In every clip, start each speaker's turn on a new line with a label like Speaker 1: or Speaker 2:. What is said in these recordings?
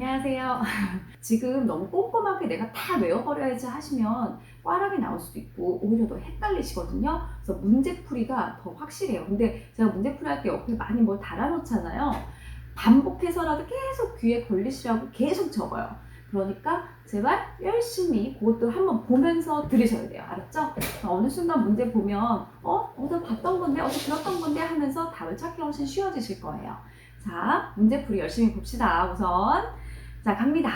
Speaker 1: 안녕하세요. 지금 너무 꼼꼼하게 내가 다 외워버려야지 하시면 꽈락이 나올 수도 있고 오히려 더 헷갈리시거든요. 그래서 문제풀이가 더 확실해요. 근데 제가 문제풀이 할 때 옆에 많이 뭘 달아놓잖아요. 반복해서라도 계속 귀에 걸리시라고 계속 적어요. 그러니까 제발 열심히 그것도 한번 보면서 들으셔야 돼요. 알았죠? 어느 순간 문제 보면 어디서 봤던 건데, 어디서 들었던 건데 하면서 답을 찾기가 훨씬 쉬워지실 거예요. 자, 문제풀이 열심히 봅시다. 우선 자, 갑니다.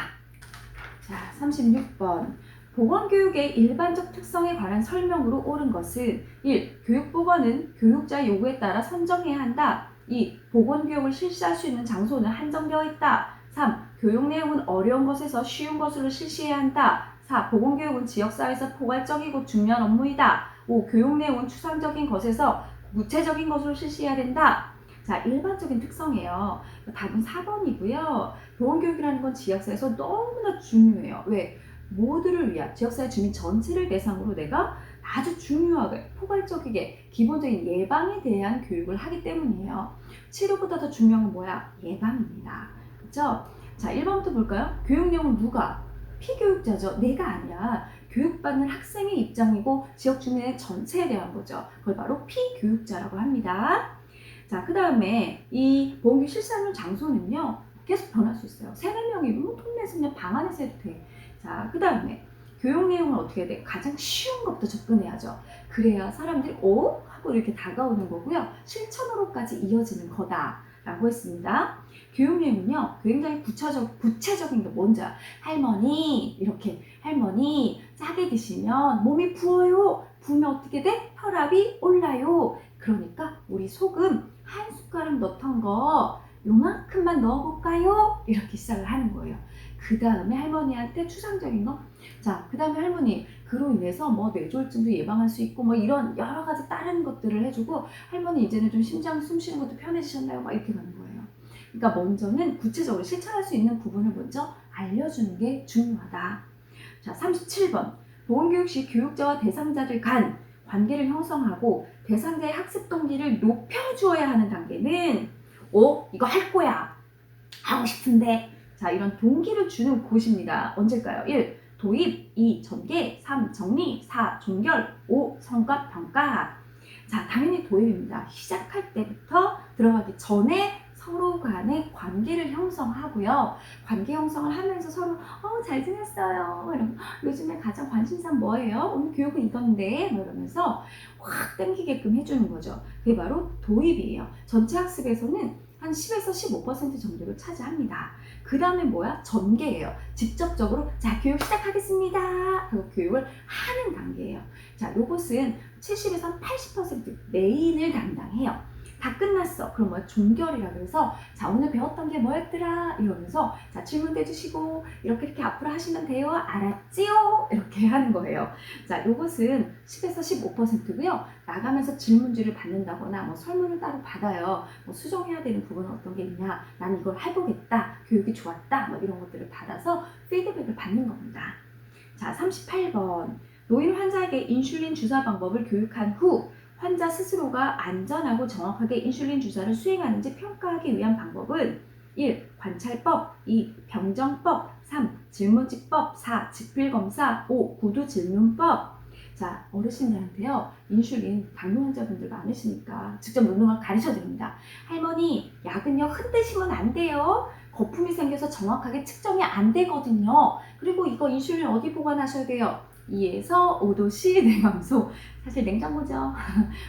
Speaker 1: 자, 36번. 보건교육의 일반적 특성에 관한 설명으로 옳은 것은 1. 교육보건은 교육자의 요구에 따라 선정해야 한다. 2. 보건교육을 실시할 수 있는 장소는 한정되어 있다. 3. 교육 내용은 어려운 것에서 쉬운 것으로 실시해야 한다. 4. 보건교육은 지역사회에서 포괄적이고 중요한 업무이다. 5. 교육 내용은 추상적인 것에서 구체적인 것으로 실시해야 된다. 자, 일반적인 특성이에요. 답은 4번이고요. 보건교육이라는 건 지역사회에서 너무나 중요해요. 왜? 모두를 위한 지역사회 주민 전체를 대상으로 내가 아주 중요하게 포괄적이게 기본적인 예방에 대한 교육을 하기 때문이에요. 치료보다 더 중요한 건 뭐야? 예방입니다. 그렇죠? 자, 1번부터 볼까요? 교육 내용은 누가? 피교육자죠. 내가 아니라 교육받는 학생의 입장이고 지역 주민의 전체에 대한 거죠. 그걸 바로 피교육자라고 합니다. 자, 그 다음에 이 보건교육 실시하는 장소는요, 계속 변할 수 있어요. 3, 4명이면 동네에서 그냥 방 안에서 해도 돼. 자, 그 다음에 교육 내용은 어떻게 해야 돼? 가장 쉬운 것부터 접근해야죠. 그래야 사람들이 하고 이렇게 다가오는 거고요. 실천으로까지 이어지는 거다라고 했습니다. 교육 내용은요, 굉장히 구체적인 게 뭔지 알아? 할머니, 이렇게 할머니 짜게 드시면 몸이 부어요. 부으면 어떻게 돼? 혈압이 올라요. 그러니까 우리 소금 한 숟가락 넣던 거 요만큼만 넣어볼까요? 이렇게 시작을 하는 거예요. 그 다음에 할머니한테 추상적인 거. 자, 그 다음에 할머니 그로 인해서 뭐 뇌졸중도 예방할 수 있고 뭐 이런 여러 가지 다른 것들을 해주고 할머니 이제는 좀 심장 숨 쉬는 것도 편해지셨나요? 막 이렇게 가는 거예요. 그러니까 먼저는 구체적으로 실천할 수 있는 부분을 먼저 알려주는 게 중요하다. 자, 37번. 보건교육 시 교육자와 대상자들 간 관계를 형성하고 대상자의 학습 동기를 높여주어야 하는 단계는 이거 할 거야. 하고 싶은데. 자, 이런 동기를 주는 곳입니다. 언제일까요? 1. 도입, 2. 전개, 3. 정리, 4. 종결, 5. 성과 평가. 자, 당연히 도입입니다. 시작할 때부터 들어가기 전에 서로 간의 관계를 형성하고요. 관계 형성을 하면서 서로 잘 지냈어요. 이러면 요즘에 가장 관심사 뭐예요? 오늘 교육은 이건데 이러면서 확 땡기게끔 해주는 거죠. 그게 바로 도입이에요. 전체 학습에서는 한 10에서 15% 정도를 차지합니다. 그 다음에 뭐야? 전개예요. 직접적으로 자, 교육 시작하겠습니다 하고 교육을 하는 단계예요. 자, 요것은 70에서 80% 메인을 담당해요. 다 끝났어. 그럼 뭐야? 종결이라 그래서 자, 오늘 배웠던 게 뭐였더라? 이러면서 자, 질문도 해주시고 이렇게 앞으로 하시면 돼요. 알았지요? 이렇게 하는 거예요. 자, 요것은 10에서 15%고요. 나가면서 질문지를 받는다거나 뭐 설문을 따로 받아요. 뭐 수정해야 되는 부분은 어떤 게 있냐? 나는 이걸 해보겠다. 교육이 좋았다. 뭐 이런 것들을 받아서 피드백을 받는 겁니다. 자, 38번. 노인 환자에게 인슐린 주사 방법을 교육한 후 환자 스스로가 안전하고 정확하게 인슐린 주사를 수행하는지 평가하기 위한 방법은 1. 관찰법, 2. 병정법, 3. 질문지법, 4. 지필검사, 5. 구두질문법. 자, 어르신들한테요, 인슐린 당뇨 환자분들 많으시니까 직접 놓는 걸 가르쳐 드립니다. 할머니, 약은요 흔드시면 안 돼요. 거품이 생겨서 정확하게 측정이 안 되거든요. 그리고 이거 인슐린 어디 보관하셔야 돼요? 2에서 5도씨 냉감소. 사실 냉장고죠.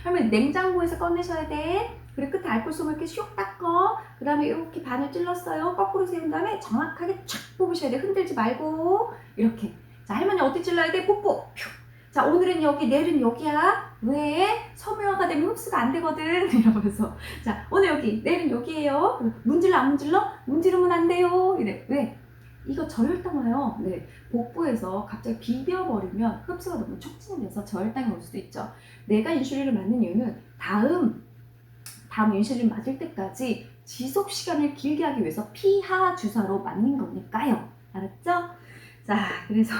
Speaker 1: 그러면 냉장고에서 꺼내셔야 돼. 그리고 끝에 알콜솜을 이렇게 슉 닦어. 그 다음에 이렇게 반을 찔렀어요. 거꾸로 세운 다음에 정확하게 촥 뽑으셔야 돼. 흔들지 말고. 이렇게. 자, 할머니 어디 찔러야 돼? 뽀뽀. 퓨. 자, 오늘은 여기, 내일은 여기야. 왜? 섬유화가 되면 흡수가 안 되거든. 이러면서. 자, 오늘 여기, 내일은 여기에요. 문질러, 안 문질러? 문지르면 안 돼요. 이래. 왜? 이거 저혈당 와요. 네, 복부에서 갑자기 비벼버리면 흡수가 너무 촉진이 돼서 저혈당이 올 수도 있죠. 내가 인슐린을 맞는 이유는 다음 인슐린 맞을 때까지 지속 시간을 길게 하기 위해서 피하 주사로 맞는 거니까요. 알았죠? 자, 그래서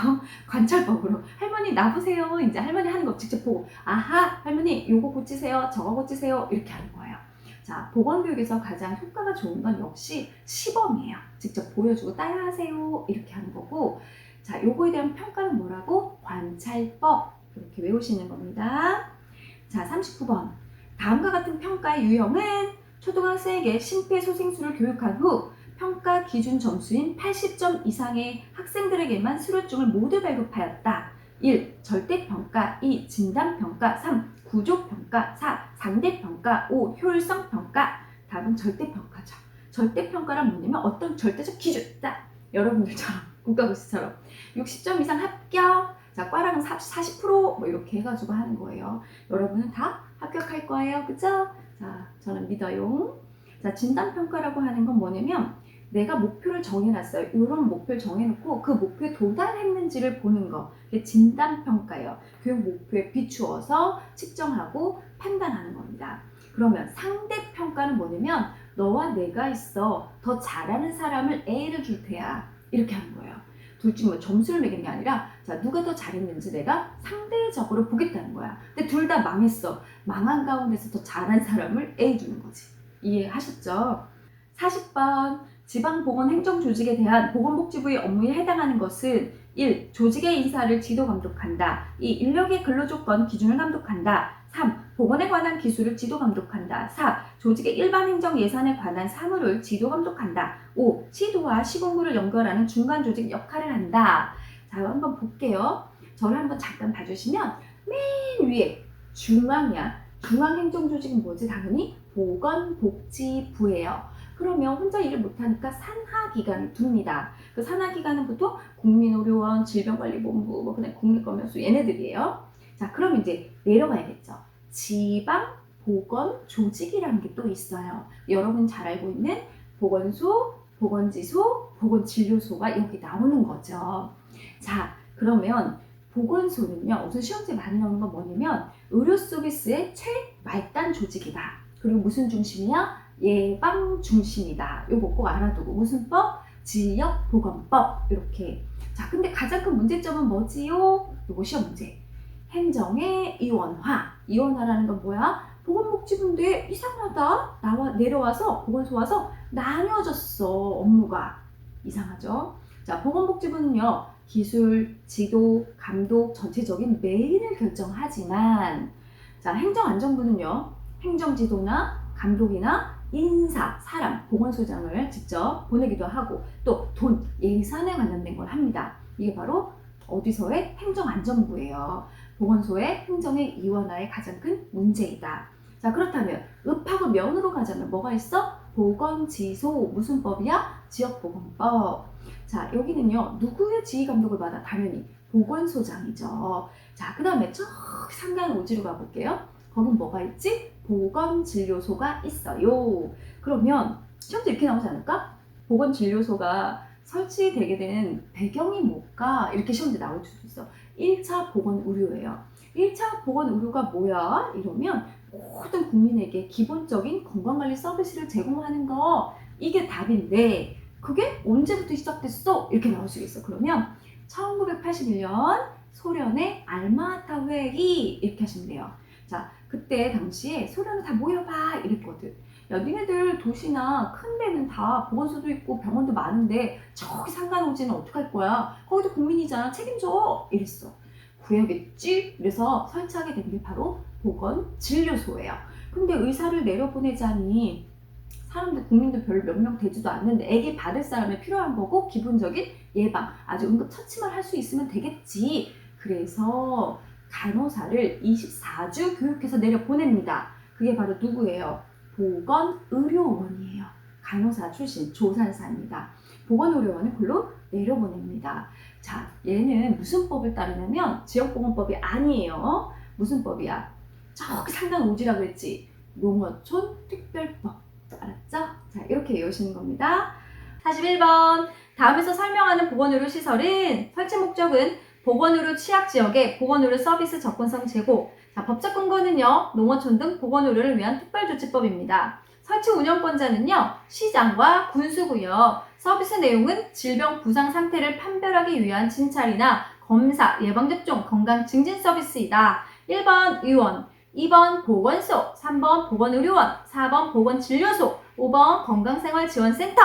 Speaker 1: 관찰법으로 할머니 나보세요. 이제 할머니 하는 거 직접 보고 아하, 할머니 요거 고치세요. 저거 고치세요. 이렇게 하는 거예요. 자, 보건교육에서 가장 효과가 좋은 건 역시 시범이에요. 직접 보여주고 따라하세요 이렇게 하는 거고, 자, 요거에 대한 평가는 뭐라고? 관찰법. 이렇게 외우시는 겁니다. 자, 39번. 다음과 같은 평가의 유형은 초등학생에게 심폐소생술을 교육한 후 평가 기준 점수인 80점 이상의 학생들에게만 수료증을 모두 발급하였다. 1. 절대평가, 2. 진단평가, 3. 구조평가, 4. 상대평가, 5. 효율성평가. 답은 절대평가죠. 절대평가란 뭐냐면 어떤 절대적 기준이다. 여러분들처럼 국가고시처럼 60점 이상 합격. 자, 과랑은 40%뭐 이렇게 해가지고 하는 거예요. 여러분은 다 합격할 거예요. 그죠? 자, 저는 믿어요. 자, 진단평가라고 하는 건 뭐냐면 내가 목표를 정해놨어요. 이런 목표를 정해놓고 그 목표에 도달했는지를 보는 거. 이게 진단평가예요. 교육 목표에 비추어서 측정하고 판단하는 겁니다. 그러면 상대평가는 뭐냐면 너와 내가 있어. 더 잘하는 사람을 A를 줄 테야. 이렇게 하는 거예요. 둘 중 뭐 점수를 매기는 게 아니라 자, 누가 더 잘했는지 내가 상대적으로 보겠다는 거야. 근데 둘 다 망했어. 망한 가운데서 더 잘한 사람을 A 주는 거지. 이해하셨죠? 40번. 지방보건행정조직에 대한 보건복지부의 업무에 해당하는 것은 1. 조직의 인사를 지도 감독한다. 2. 인력의 근로조건 기준을 감독한다. 3. 보건에 관한 기술을 지도 감독한다. 4. 조직의 일반 행정 예산에 관한 사무를 지도 감독한다. 5. 시도와 시군구를 연결하는 중간 조직 역할을 한다. 자, 한번 볼게요. 저를 한번 잠깐 봐주시면 맨 위에 중앙이야. 중앙행정조직은 뭐지? 당연히 보건복지부예요. 그러면 혼자 일을 못하니까 산하기관을 둡니다. 그 산하기관은 보통 국민의료원, 질병관리본부, 뭐 그냥 국립검역소 얘네들이에요. 자, 그럼 이제 내려가야겠죠. 지방보건조직이라는 게 또 있어요. 여러분 잘 알고 있는 보건소, 보건지소, 보건진료소가 여기 나오는 거죠. 자, 그러면 보건소는요, 우선 시험지에 많이 나오는 건 뭐냐면 의료 서비스의 최말단 조직이다. 그리고 무슨 중심이야? 예방 중심이다. 요거 꼭 알아두고 무슨 법? 지역보건법. 이렇게. 자, 근데 가장 큰 문제점은 뭐지요? 요거 시험 문제. 행정의 이원화. 이원화라는 건 뭐야? 보건복지부인데 이상하다. 내려와서 보건소 와서 나뉘어졌어. 업무가. 이상하죠? 자, 보건복지부는요. 기술, 지도, 감독, 전체적인 메인을 결정하지만 자, 행정안전부는요. 행정지도나 감독이나 인사, 사람, 보건소장을 직접 보내기도 하고 또 돈, 예산에 관련된 걸 합니다. 이게 바로 어디서의 행정안전부예요. 보건소의 행정의 이원화의 가장 큰 문제이다. 자, 그렇다면 읍하고 면으로 가자면 뭐가 있어? 보건지소, 무슨 법이야? 지역보건법. 자, 여기는요. 누구의 지휘감독을 받아? 당연히 보건소장이죠. 자, 그 다음에 저기 상강 오지로 가볼게요. 거긴 뭐가 있지? 보건진료소가 있어요. 그러면 시험도 이렇게 나오지 않을까? 보건진료소가 설치되게 된 배경이 뭘까? 이렇게 시험지 나올 수도 있어. 1차 보건의료예요. 1차 보건의료가 뭐야? 이러면 모든 국민에게 기본적인 건강관리 서비스를 제공하는 거, 이게 답인데 그게 언제부터 시작됐어? 이렇게 나올 수 있어. 그러면 1981년 소련의 알마타 회의 이렇게 하시면 돼요. 자, 그때 당시에 소련을 다 모여봐 이랬거든. 야, 니네들 도시나 큰 데는 다 보건소도 있고 병원도 많은데 저기 상간오지는 어떡할 거야? 거기도 국민이잖아. 책임져. 이랬어. 구해야겠지? 그래서 설치하게 된 게 바로 보건진료소예요. 근데 의사를 내려보내자니 사람들, 국민들 별로 몇 명 되지도 않는데 애기 받을 사람이 필요한 거고 기본적인 예방, 아주 응급처치만 할 수 있으면 되겠지. 그래서 간호사를 24주 교육해서 내려보냅니다. 그게 바로 누구예요? 보건의료원이에요. 간호사 출신 조산사입니다. 보건의료원을 글로 내려보냅니다. 자, 얘는 무슨 법을 따르냐면 지역보건법이 아니에요. 무슨 법이야? 저기 상당 오지라 그랬지. 농어촌 특별법. 알았죠? 자, 이렇게 외우시는 겁니다. 41번. 다음에서 설명하는 보건의료 시설은 설치 목적은 보건의료 취약지역의 보건의료 서비스 접근성 제고. 자, 법적 근거는요. 농어촌 등 보건의료를 위한 특별조치법입니다. 설치 운영권자는요. 시장과 군수고요. 서비스 내용은 질병 부상 상태를 판별하기 위한 진찰이나 검사, 예방접종, 건강 증진 서비스이다. 1번 의원. 2번 보건소, 3번 보건의료원, 4번 보건진료소, 5번 건강생활지원센터.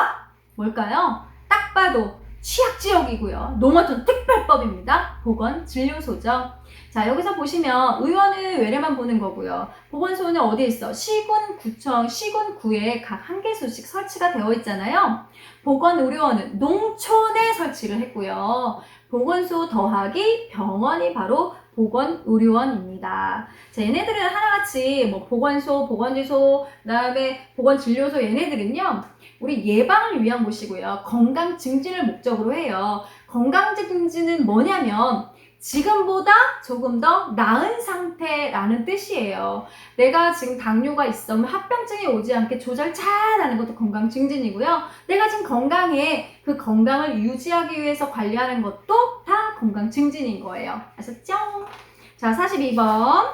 Speaker 1: 뭘까요? 딱 봐도 취약지역이고요. 농어촌 특별법입니다. 보건진료소죠. 자, 여기서 보시면 의원은 외래만 보는 거고요. 보건소는 어디에 있어? 시군, 구청, 시군구에 각 한 개소씩 설치가 되어 있잖아요. 보건의료원은 농촌에 설치를 했고요. 보건소 더하기 병원이 바로 보건의료원입니다. 자, 얘네들은 하나같이 뭐 보건소, 보건지소, 그다음에 보건진료소 얘네들은요. 우리 예방을 위한 곳이고요. 건강 증진을 목적으로 해요. 건강 증진은 뭐냐면 지금보다 조금 더 나은 상태라는 뜻이에요. 내가 지금 당뇨가 있으면 합병증이 오지 않게 조절 잘하는 것도 건강 증진이고요. 내가 지금 건강해. 그 건강을 유지하기 위해서 관리하는 것도 다 건강 증진인 거예요. 아셨죠? 자, 42번.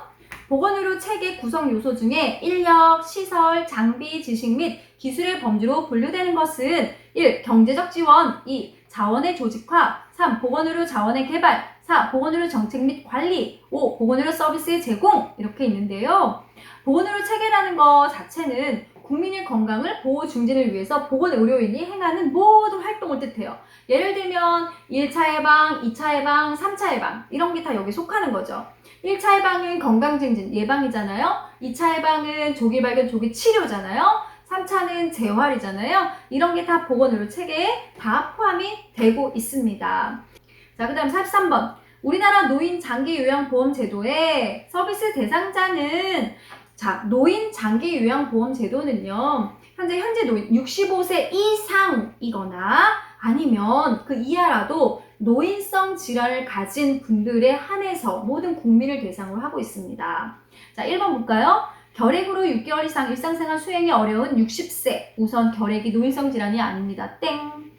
Speaker 1: 보건의료 체계 구성 요소 중에 인력, 시설, 장비, 지식 및 기술의 범주로 분류되는 것은 1. 경제적 지원, 2. 자원의 조직화, 3. 보건의료 자원의 개발, 4. 보건의료 정책 및 관리, 5. 보건의료 서비스의 제공 이렇게 있는데요. 보건의료 체계라는 것 자체는 국민의 건강을 보호 증진을 위해서 보건의료인이 행하는 모든 활동을 뜻해요. 예를 들면 1차 예방, 2차 예방, 3차 예방 이런 게 다 여기 속하는 거죠. 1차 예방은 건강 증진, 예방이잖아요. 2차 예방은 조기 발견, 조기 치료잖아요. 3차는 재활이잖아요. 이런 게 다 보건의료 체계에 다 포함이 되고 있습니다. 자, 그 다음 43번. 우리나라 노인 장기 요양 보험 제도의 서비스 대상자는 자, 노인 장기 요양 보험 제도는요. 현재 노인 65세 이상이거나 아니면 그 이하라도 노인성 질환을 가진 분들에 한해서 모든 국민을 대상으로 하고 있습니다. 자, 1번 볼까요? 결핵으로 6개월 이상 일상생활 수행이 어려운 60세. 우선 결핵이 노인성 질환이 아닙니다. 땡.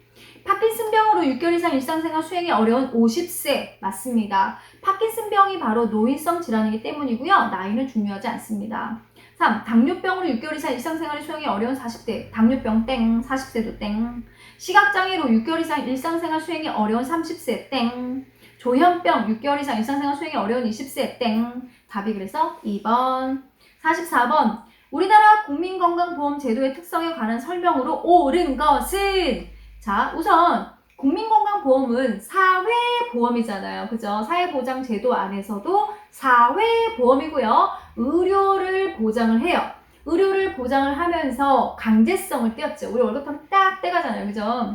Speaker 1: 파킨슨병으로 6개월 이상 일상생활 수행이 어려운 50세. 맞습니다. 파킨슨병이 바로 노인성 질환이기 때문이고요. 나이는 중요하지 않습니다. 3. 당뇨병으로 6개월 이상 일상생활 수행이 어려운 40대. 당뇨병 땡. 40세도 땡. 시각장애로 6개월 이상 일상생활 수행이 어려운 30세 땡. 조현병 6개월 이상 일상생활 수행이 어려운 20세 땡. 답이 그래서 2번. 44번. 우리나라 국민건강보험 제도의 특성에 관한 설명으로 옳은 것은 자, 우선 국민건강보험은 사회보험이잖아요. 그죠? 사회보장제도 안에서도 사회보험이고요. 의료를 보장을 해요. 의료를 보장을 하면서 강제성을 띄었죠. 우리 월급하면 딱 떼가잖아요. 그죠?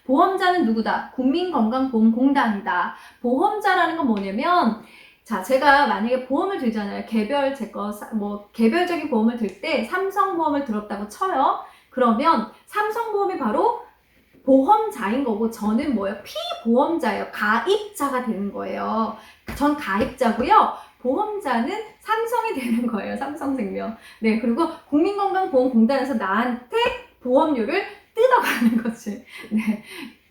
Speaker 1: 보험자는 누구다? 국민건강보험공단이다. 보험자라는 건 뭐냐면 자, 제가 만약에 보험을 들잖아요. 개별적인 보험을 들 때 삼성보험을 들었다고 쳐요. 그러면 삼성보험이 바로 보험자인 거고 저는 뭐예요? 피보험자예요. 가입자가 되는 거예요. 전 가입자고요. 보험자는 삼성이 되는 거예요. 삼성생명. 네, 그리고 국민건강보험공단에서 나한테 보험료를 뜯어가는 거지. 네,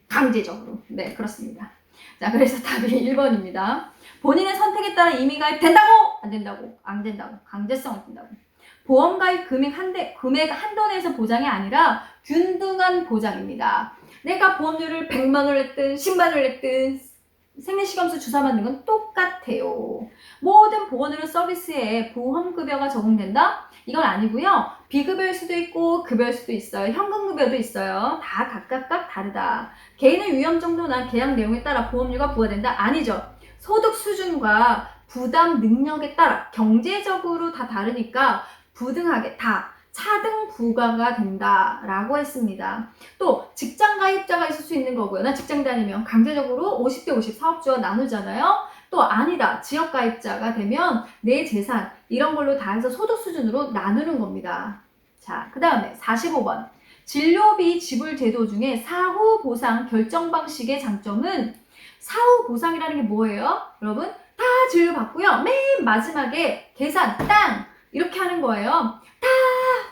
Speaker 1: 강제적으로. 네, 그렇습니다. 자, 그래서 답이 1번입니다. 본인의 선택에 따라 임의가입 된다고? 안 된다고? 안 된다고. 강제성을 둔다고. 보험가입 금액 한도 내에서 보장이 아니라 균등한 보장입니다. 내가 보험료를 100만 원을 냈든 10만 원을 냈든 생리식염수 주사 맞는 건 똑같아요. 모든 보건의료 서비스에 보험급여가 적용된다? 이건 아니고요. 비급여일 수도 있고 급여일 수도 있어요. 현금급여도 있어요. 다 각각 다르다. 개인의 위험 정도나 계약 내용에 따라 보험료가 부과된다? 아니죠. 소득 수준과 부담 능력에 따라 경제적으로 다 다르니까 부등하게 다 차등 부과가 된다라고 했습니다. 또 직장 가입자가 있을 수 있는 거고요. 나 직장 다니면 강제적으로 50대 50 사업주와 나누잖아요. 또 아니다. 지역 가입자가 되면 내 재산 이런 걸로 다 해서 소득 수준으로 나누는 겁니다. 자, 그 다음에 45번. 진료비 지불 제도 중에 사후 보상 결정 방식의 장점은 사후 보상이라는 게 뭐예요? 여러분 다 진료받고요. 맨 마지막에 계산 땅 이렇게 하는 거예요. 다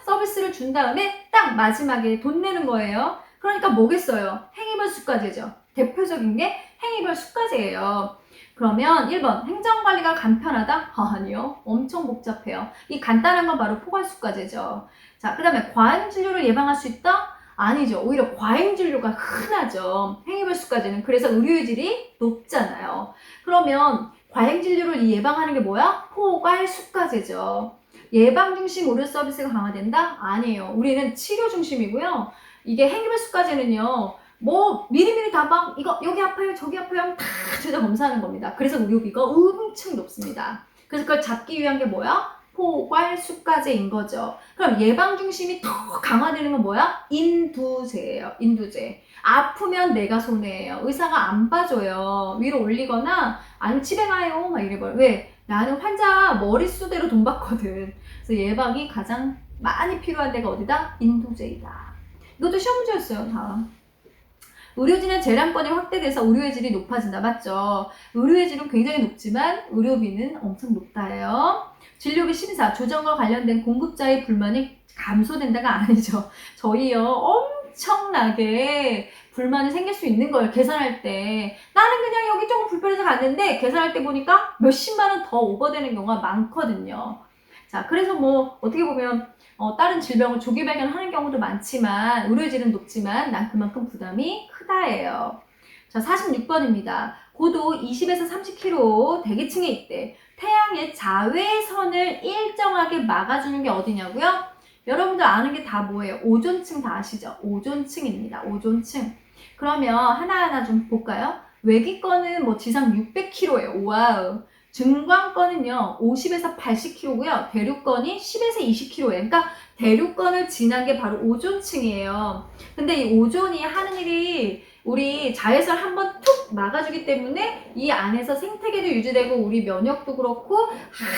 Speaker 1: 서비스를 준 다음에 딱 마지막에 돈 내는 거예요. 그러니까 뭐겠어요? 행위별 수과제죠. 대표적인 게 행위별 수과제예요. 그러면 1번 행정관리가 간편하다? 아니요. 엄청 복잡해요. 이 간단한 건 바로 포괄수과제죠. 자, 그 다음에 과잉진료를 예방할 수 있다? 아니죠. 오히려 과잉진료가 흔하죠. 행위별 수과제는. 그래서 의료의 질이 높잖아요. 그러면 과잉진료를 예방하는 게 뭐야? 포괄숙가제죠. 예방 중심 의료 서비스가 강화된다? 아니에요. 우리는 치료 중심이고요. 이게 행위별숙가제는요. 뭐 미리미리 다 막 이거 여기 아파요 저기 아파요 다 죄다 검사하는 겁니다. 그래서 의료비가 엄청 높습니다. 그래서 그걸 잡기 위한 게 뭐야? 포괄숙가제인 거죠. 그럼 예방 중심이 더 강화되는 건 뭐야? 인두제예요. 인두제. 아프면 내가 손해예요. 의사가 안 봐줘요. 위로 올리거나 아니면 집에 가요 막 이래버려. 왜? 나는 환자 머릿수대로 돈 받거든. 그래서 예방이 가장 많이 필요한 데가 어디다? 인두제이다. 이것도 시험 문제였어요. 다. 의료진의 재량권이 확대돼서 의료의 질이 높아진다. 맞죠? 의료의 질은 굉장히 높지만 의료비는 엄청 높다예요. 진료비 심사, 조정과 관련된 공급자의 불만이 감소된다가 아니죠. 저희요 엄청나게 불만이 생길 수 있는 거예요. 계산할 때. 나는 그냥 여기 조금 불편해서 갔는데 계산할 때 보니까 몇십만 원 더 오버되는 경우가 많거든요. 자, 그래서 뭐 어떻게 보면 다른 질병을 조기 발견하는 경우도 많지만 의료질은 높지만 난 그만큼 부담이 크다예요. 자, 46번입니다. 고도 20에서 30km 대기층에 있대. 태양의 자외선을 일정하게 막아주는 게 어디냐고요? 여러분들 아는 게 다 뭐예요? 오존층 다 아시죠? 오존층입니다. 오존층. 그러면 하나하나 좀 볼까요? 외기권은 뭐 지상 600km예요. 와우. 중광권은요 50에서 80km고요. 대륙권이 10에서 20km예요. 그러니까 대륙권을 지난 게 바로 오존층이에요. 근데 이 오존이 하는 일이 우리 자외선 한번 툭 막아주기 때문에 이 안에서 생태계도 유지되고 우리 면역도 그렇고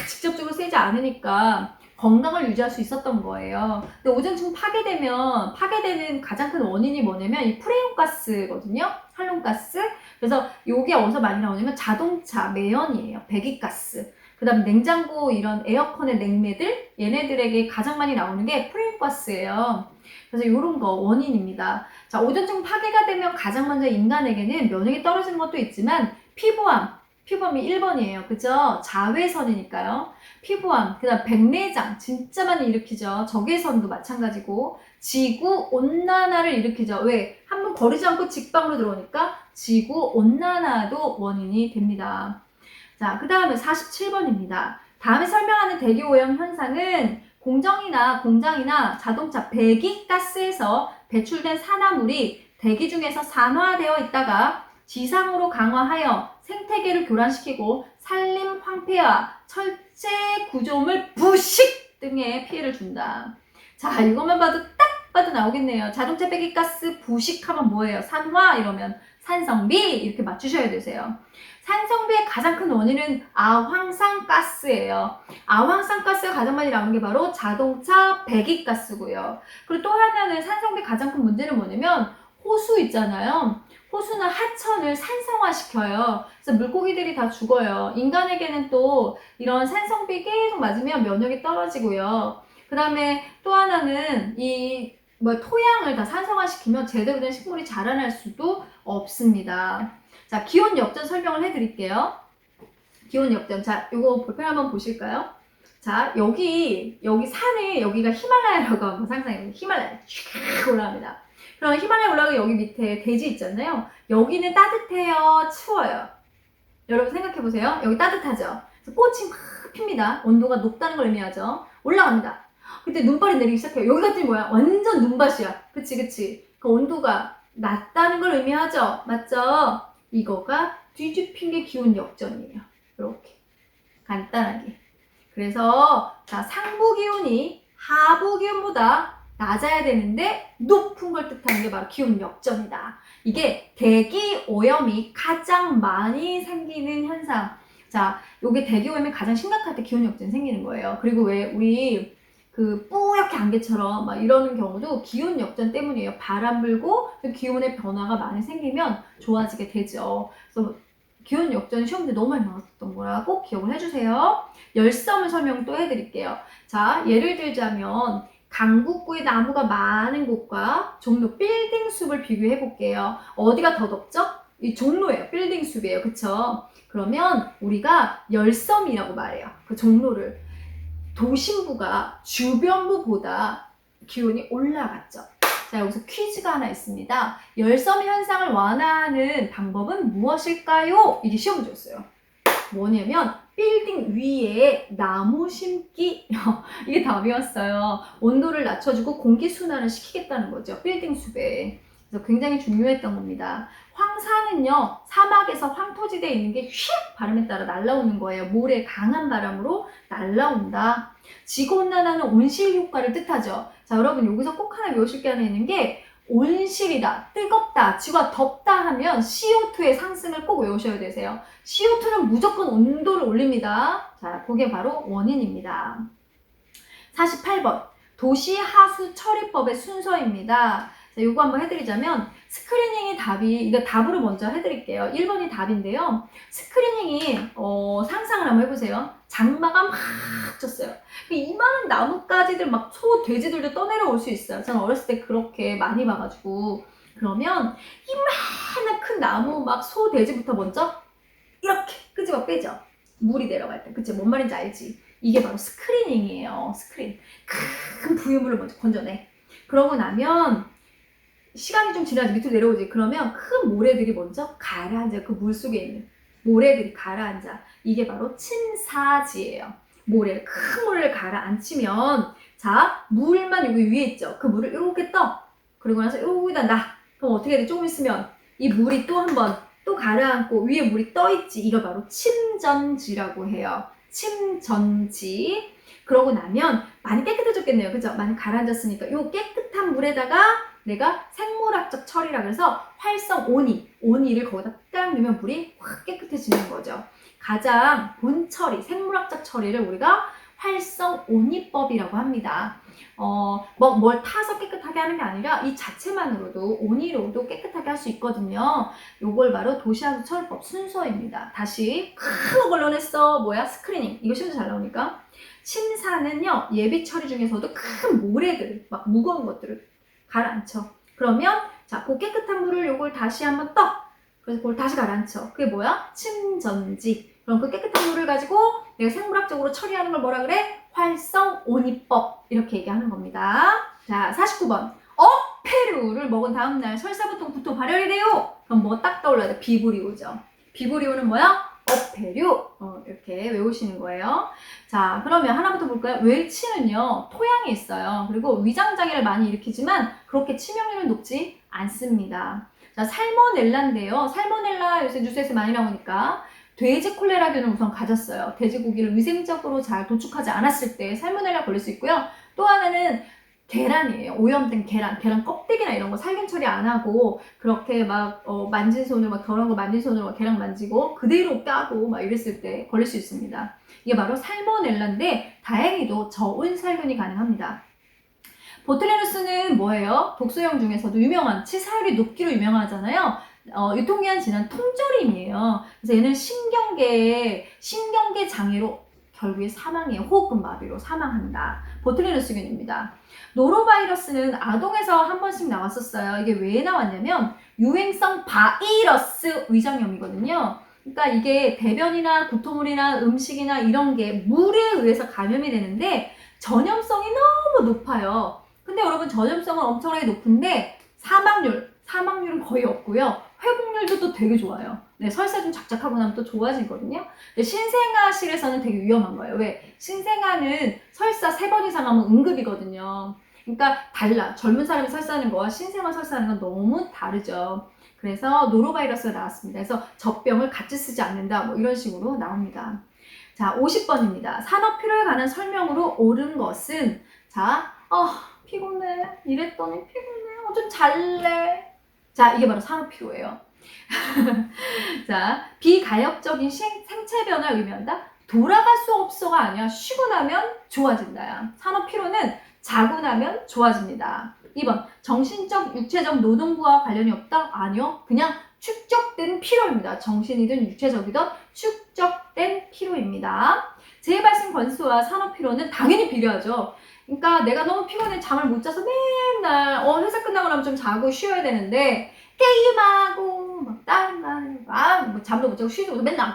Speaker 1: 직접적으로 세지 않으니까 건강을 유지할 수 있었던 거예요. 근데 오존층 파괴되는 가장 큰 원인이 뭐냐면 이 프레온가스거든요. 한론가스. 그래서 이게 어디서 많이 나오냐면 자동차, 매연이에요. 배기가스. 그 다음 냉장고 이런 에어컨의 냉매들 얘네들에게 가장 많이 나오는 게 프레온가스예요. 그래서 이런 거 원인입니다. 자, 오존층 파괴가 되면 가장 먼저 인간에게는 면역이 떨어지는 것도 있지만 피부암이 1번이에요. 그죠? 자외선이니까요. 피부암, 그 다음 백내장 진짜 많이 일으키죠. 적외선도 마찬가지고 지구온난화를 일으키죠. 왜? 한번 거리지 않고 직방으로 들어오니까 지구온난화도 원인이 됩니다. 자, 그 다음에 47번입니다. 다음에 설명하는 대기오염 현상은 공장이나 자동차 배기가스에서 배출된 산화물이 대기 중에서 산화되어 있다가 지상으로 강화하여 생태계를 교란시키고 산림 황폐화, 철제 구조물 부식 등의 피해를 준다. 자, 이것만 봐도 딱 봐도 나오겠네요. 자동차 배기가스 부식하면 뭐예요? 산화 이러면 산성비 이렇게 맞추셔야 되세요. 산성비의 가장 큰 원인은 아황산가스예요. 아황산가스가 가장 많이 나오는 게 바로 자동차 배기가스고요. 그리고 또 하나는 산성비 가장 큰 문제는 뭐냐면 호수 있잖아요. 호수는 하천을 산성화시켜요. 그래서 물고기들이 다 죽어요. 인간에게는 또 이런 산성비 계속 맞으면 면역이 떨어지고요. 그 다음에 또 하나는 토양을 다 산성화시키면 제대로 된 식물이 자라날 수도 없습니다. 자, 기온 역전 설명을 해드릴게요. 기온 역전. 자, 이거 볼펜 한번 보실까요? 자, 여기 산에 여기가 히말라야라고 한번 상상해보세요. 히말라야 쭉 올라갑니다. 그럼 히말라야 올라가고 여기 밑에 대지 있잖아요. 여기는 따뜻해요? 추워요? 여러분 생각해보세요. 여기 따뜻하죠? 그래서 꽃이 막 핍니다. 온도가 높다는 걸 의미하죠. 올라갑니다. 그때 눈발이 내리기 시작해요. 여기 같은 뭐야? 완전 눈밭이야. 그치. 그 온도가 낮다는 걸 의미하죠. 맞죠? 이거가 뒤집힌 게 기온 역전이에요. 이렇게 간단하게. 그래서 자, 상부 기온이 하부 기온보다 낮아야 되는데 높은 걸 뜻하는 게 바로 기온 역전이다. 이게 대기 오염이 가장 많이 생기는 현상. 자, 요게 대기 오염이 가장 심각할 때 기온 역전이 생기는 거예요. 그리고 왜 우리 그 뿌옇게 안개처럼 막 이러는 경우도 기온 역전 때문이에요. 바람 불고 기온의 변화가 많이 생기면 좋아지게 되죠. 그래서 기온 역전이 시험때 너무 많이 나왔던 거라 꼭 기억을 해주세요. 열섬을 설명 또 해드릴게요. 자, 예를 들자면 강북구에 나무가 많은 곳과 종로 빌딩 숲을 비교해 볼게요. 어디가 더 덥죠? 이 종로예요. 빌딩 숲이에요. 그쵸? 그러면 우리가 열섬이라고 말해요. 그 종로를. 도심부가 주변부보다 기온이 올라갔죠. 자, 여기서 퀴즈가 하나 있습니다. 열섬 현상을 완화하는 방법은 무엇일까요? 이게 시험 문제였어요. 뭐냐면 빌딩 위에 나무 심기 이게 답이었어요. 온도를 낮춰주고 공기 순환을 시키겠다는 거죠. 빌딩 숲에. 그래서 굉장히 중요했던 겁니다. 황사는요, 사막에서 황토지대에 있는 게 휙 바람에 따라 날아오는 거예요. 모래 강한 바람으로 날아온다. 지구온난화는 온실 효과를 뜻하죠. 자, 여러분 여기서 꼭 하나 외우실 게 하나 있는 게 온실이다, 뜨겁다, 지구가 덥다 하면 CO2의 상승을 꼭 외우셔야 되세요. CO2는 무조건 온도를 올립니다. 자, 그게 바로 원인입니다. 48번. 도시 하수 처리법의 순서입니다. 자, 요거 한번 해드리자면 스크리닝이 답이, 이거 답으로 먼저 해드릴게요. 1번이 답인데요. 스크리닝이 상상을 한번 해보세요. 장마가 막 쳤어요. 이만한 나뭇가지들 막 소, 돼지들도 떠내려올 수 있어요. 저는 어렸을 때 그렇게 많이 봐가지고. 그러면 이만한 큰 나무 막 소, 돼지부터 먼저 이렇게 끄집어 빼죠. 물이 내려갈 때. 그치? 뭔 말인지 알지? 이게 바로 스크리닝이에요. 스크린. 큰 부유물을 먼저 건져내. 그러고 나면 시간이 좀 지나서 밑으로 내려오지. 그러면 큰 모래들이 먼저 가라앉아요. 그 물 속에 있는 모래들이 가라앉아. 이게 바로 침사지예요. 모래, 큰 모래를 가라앉히면, 자, 물만 여기 위에 있죠. 그 물을 이렇게 떠. 그리고 나서 여기다 놔. 그럼 어떻게 돼? 조금 있으면 이 물이 또 한 번 또 가라앉고 위에 물이 떠 있지. 이걸 바로 침전지라고 해요. 침전지. 그러고 나면 많이 깨끗해졌겠네요. 그죠? 많이 가라앉았으니까 이 깨끗한 물에다가 내가 생물학적 처리라 그래서 활성 온이를 거기다 딱 넣으면 물이 확 깨끗해지는 거죠. 가장 본 처리, 생물학적 처리를 우리가 활성 온이법이라고 합니다. 뭘 타서 깨끗하게 하는 게 아니라 이 자체만으로도 온이로도 깨끗하게 할 수 있거든요. 요걸 바로 도시하수 처리법 순서입니다. 다시 큰 걸 넣어냈어. 뭐야? 스크리닝. 이거 시험에 잘 나오니까. 침사는요, 예비 처리 중에서도 큰 모래들, 막 무거운 것들을 가라앉혀. 그러면 자, 그 깨끗한 물을 요걸 다시 한번 떠. 그래서 그걸 다시 가라앉혀. 그게 뭐야? 침전지. 그럼 그 깨끗한 물을 가지고 내가 생물학적으로 처리하는 걸 뭐라 그래? 활성온이법. 이렇게 얘기하는 겁니다. 자, 49번. 어패류를 먹은 다음날 설사부통부터 발열이 돼요. 그럼 뭐 딱 떠올라야 돼? 비브리오죠. 비브리오는 뭐야? 어패류. 이렇게 외우시는 거예요. 자, 그러면 하나부터 볼까요? 웰치는요, 토양이 있어요. 그리고 위장장애를 많이 일으키지만 그렇게 치명률은 높지 않습니다. 자, 살모넬라인데요. 살모넬라 요새 뉴스에서 많이 나오니까 돼지 콜레라균을 우선 가졌어요. 돼지고기를 위생적으로 잘 도축하지 않았을 때 살모넬라 걸릴 수 있고요. 또 하나는 계란이에요. 오염된 계란 껍데기나 이런 거 살균 처리 안 하고 그렇게 막 만진 손으로 막 더러운 거 만진 손으로 막 계란 만지고 그대로 까고 막 이랬을 때 걸릴 수 있습니다. 이게 바로 살모넬라인데 다행히도 저온 살균이 가능합니다. 보틀리누스는 뭐예요? 독소형 중에서도 유명한 치사율이 높기로 유명하잖아요. 유통기한 지난 통조림이에요. 그래서 얘는 신경계 장애로 결국에 사망해요. 호흡근 마비로 사망한다. 보틀리누스균입니다. 노로바이러스는 아동에서 한 번씩 나왔었어요. 이게 왜 나왔냐면 유행성 바이러스 위장염이거든요. 그러니까 이게 대변이나 구토물이나 음식이나 이런 게 물에 의해서 감염이 되는데 전염성이 너무 높아요. 근데 여러분 전염성은 엄청나게 높은데 사망률은 거의 없고요. 회복률도 또 되게 좋아요. 네, 설사 좀 작작하고 나면 또 좋아지거든요. 근데 신생아실에서는 되게 위험한 거예요. 왜? 신생아는 설사 3번 이상 하면 응급이거든요. 그러니까 달라. 젊은 사람이 설사하는 거와 신생아 설사하는 건 너무 다르죠. 그래서 노로바이러스가 나왔습니다. 그래서 젖병을 같이 쓰지 않는다. 뭐 이런 식으로 나옵니다. 자, 50번입니다. 산업필요에 관한 설명으로 옳은 것은 자, 피곤해. 이랬더니 피곤해. 좀 잘래. 자, 이게 바로 산업피로예요. 자, 비가역적인 생체 변화를 의미한다. 돌아갈 수 없어가 아니야. 쉬고 나면 좋아진다야. 산업피로는 자고 나면 좋아집니다. 2번, 정신적, 육체적 노동부와 관련이 없다? 아니요. 그냥 축적된 피로입니다. 정신이든 육체적이든 축적된 피로입니다. 재발생 건수와 산업피로는 당연히 비례하죠. 그러니까 내가 너무 피곤해 잠을 못 자서 맨날 회사 끝나고 나면 좀 자고 쉬어야 되는데 게임하고 막 다른 거 뭐 잠도 못 자고 쉬지도 못하고 맨날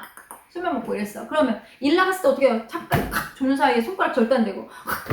Speaker 1: 수면 먹고 이랬어. 그러면 일 나갔을 때 어떻게 해요? 잠깐 조는 사이에 손가락 절도 안 되고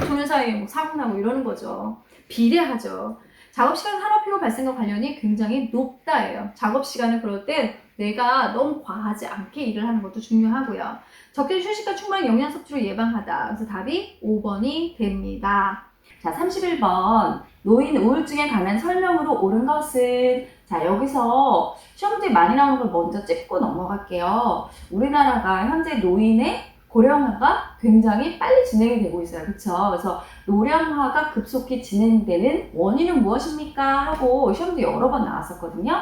Speaker 1: 조는 사이에 뭐 사고 나고 이러는 거죠. 비례하죠. 작업시간 산업피로 발생과 관련이 굉장히 높다예요. 작업시간을 그럴 때 내가 너무 과하지 않게 일을 하는 것도 중요하고요. 적절히 휴식과 충분한 영양 섭취로 예방하다. 그래서 답이 5번이 됩니다. 자, 31번. 노인 우울증에 관한 설명으로 옳은 것은? 자, 여기서 시험 문제 많이 나오는 걸 먼저 짚고 넘어갈게요. 우리나라가 현재 노인의 고령화가 굉장히 빨리 진행이 되고 있어요. 그쵸? 그래서 노령화가 급속히 진행되는 원인은 무엇입니까? 하고 시험도 여러 번 나왔었거든요.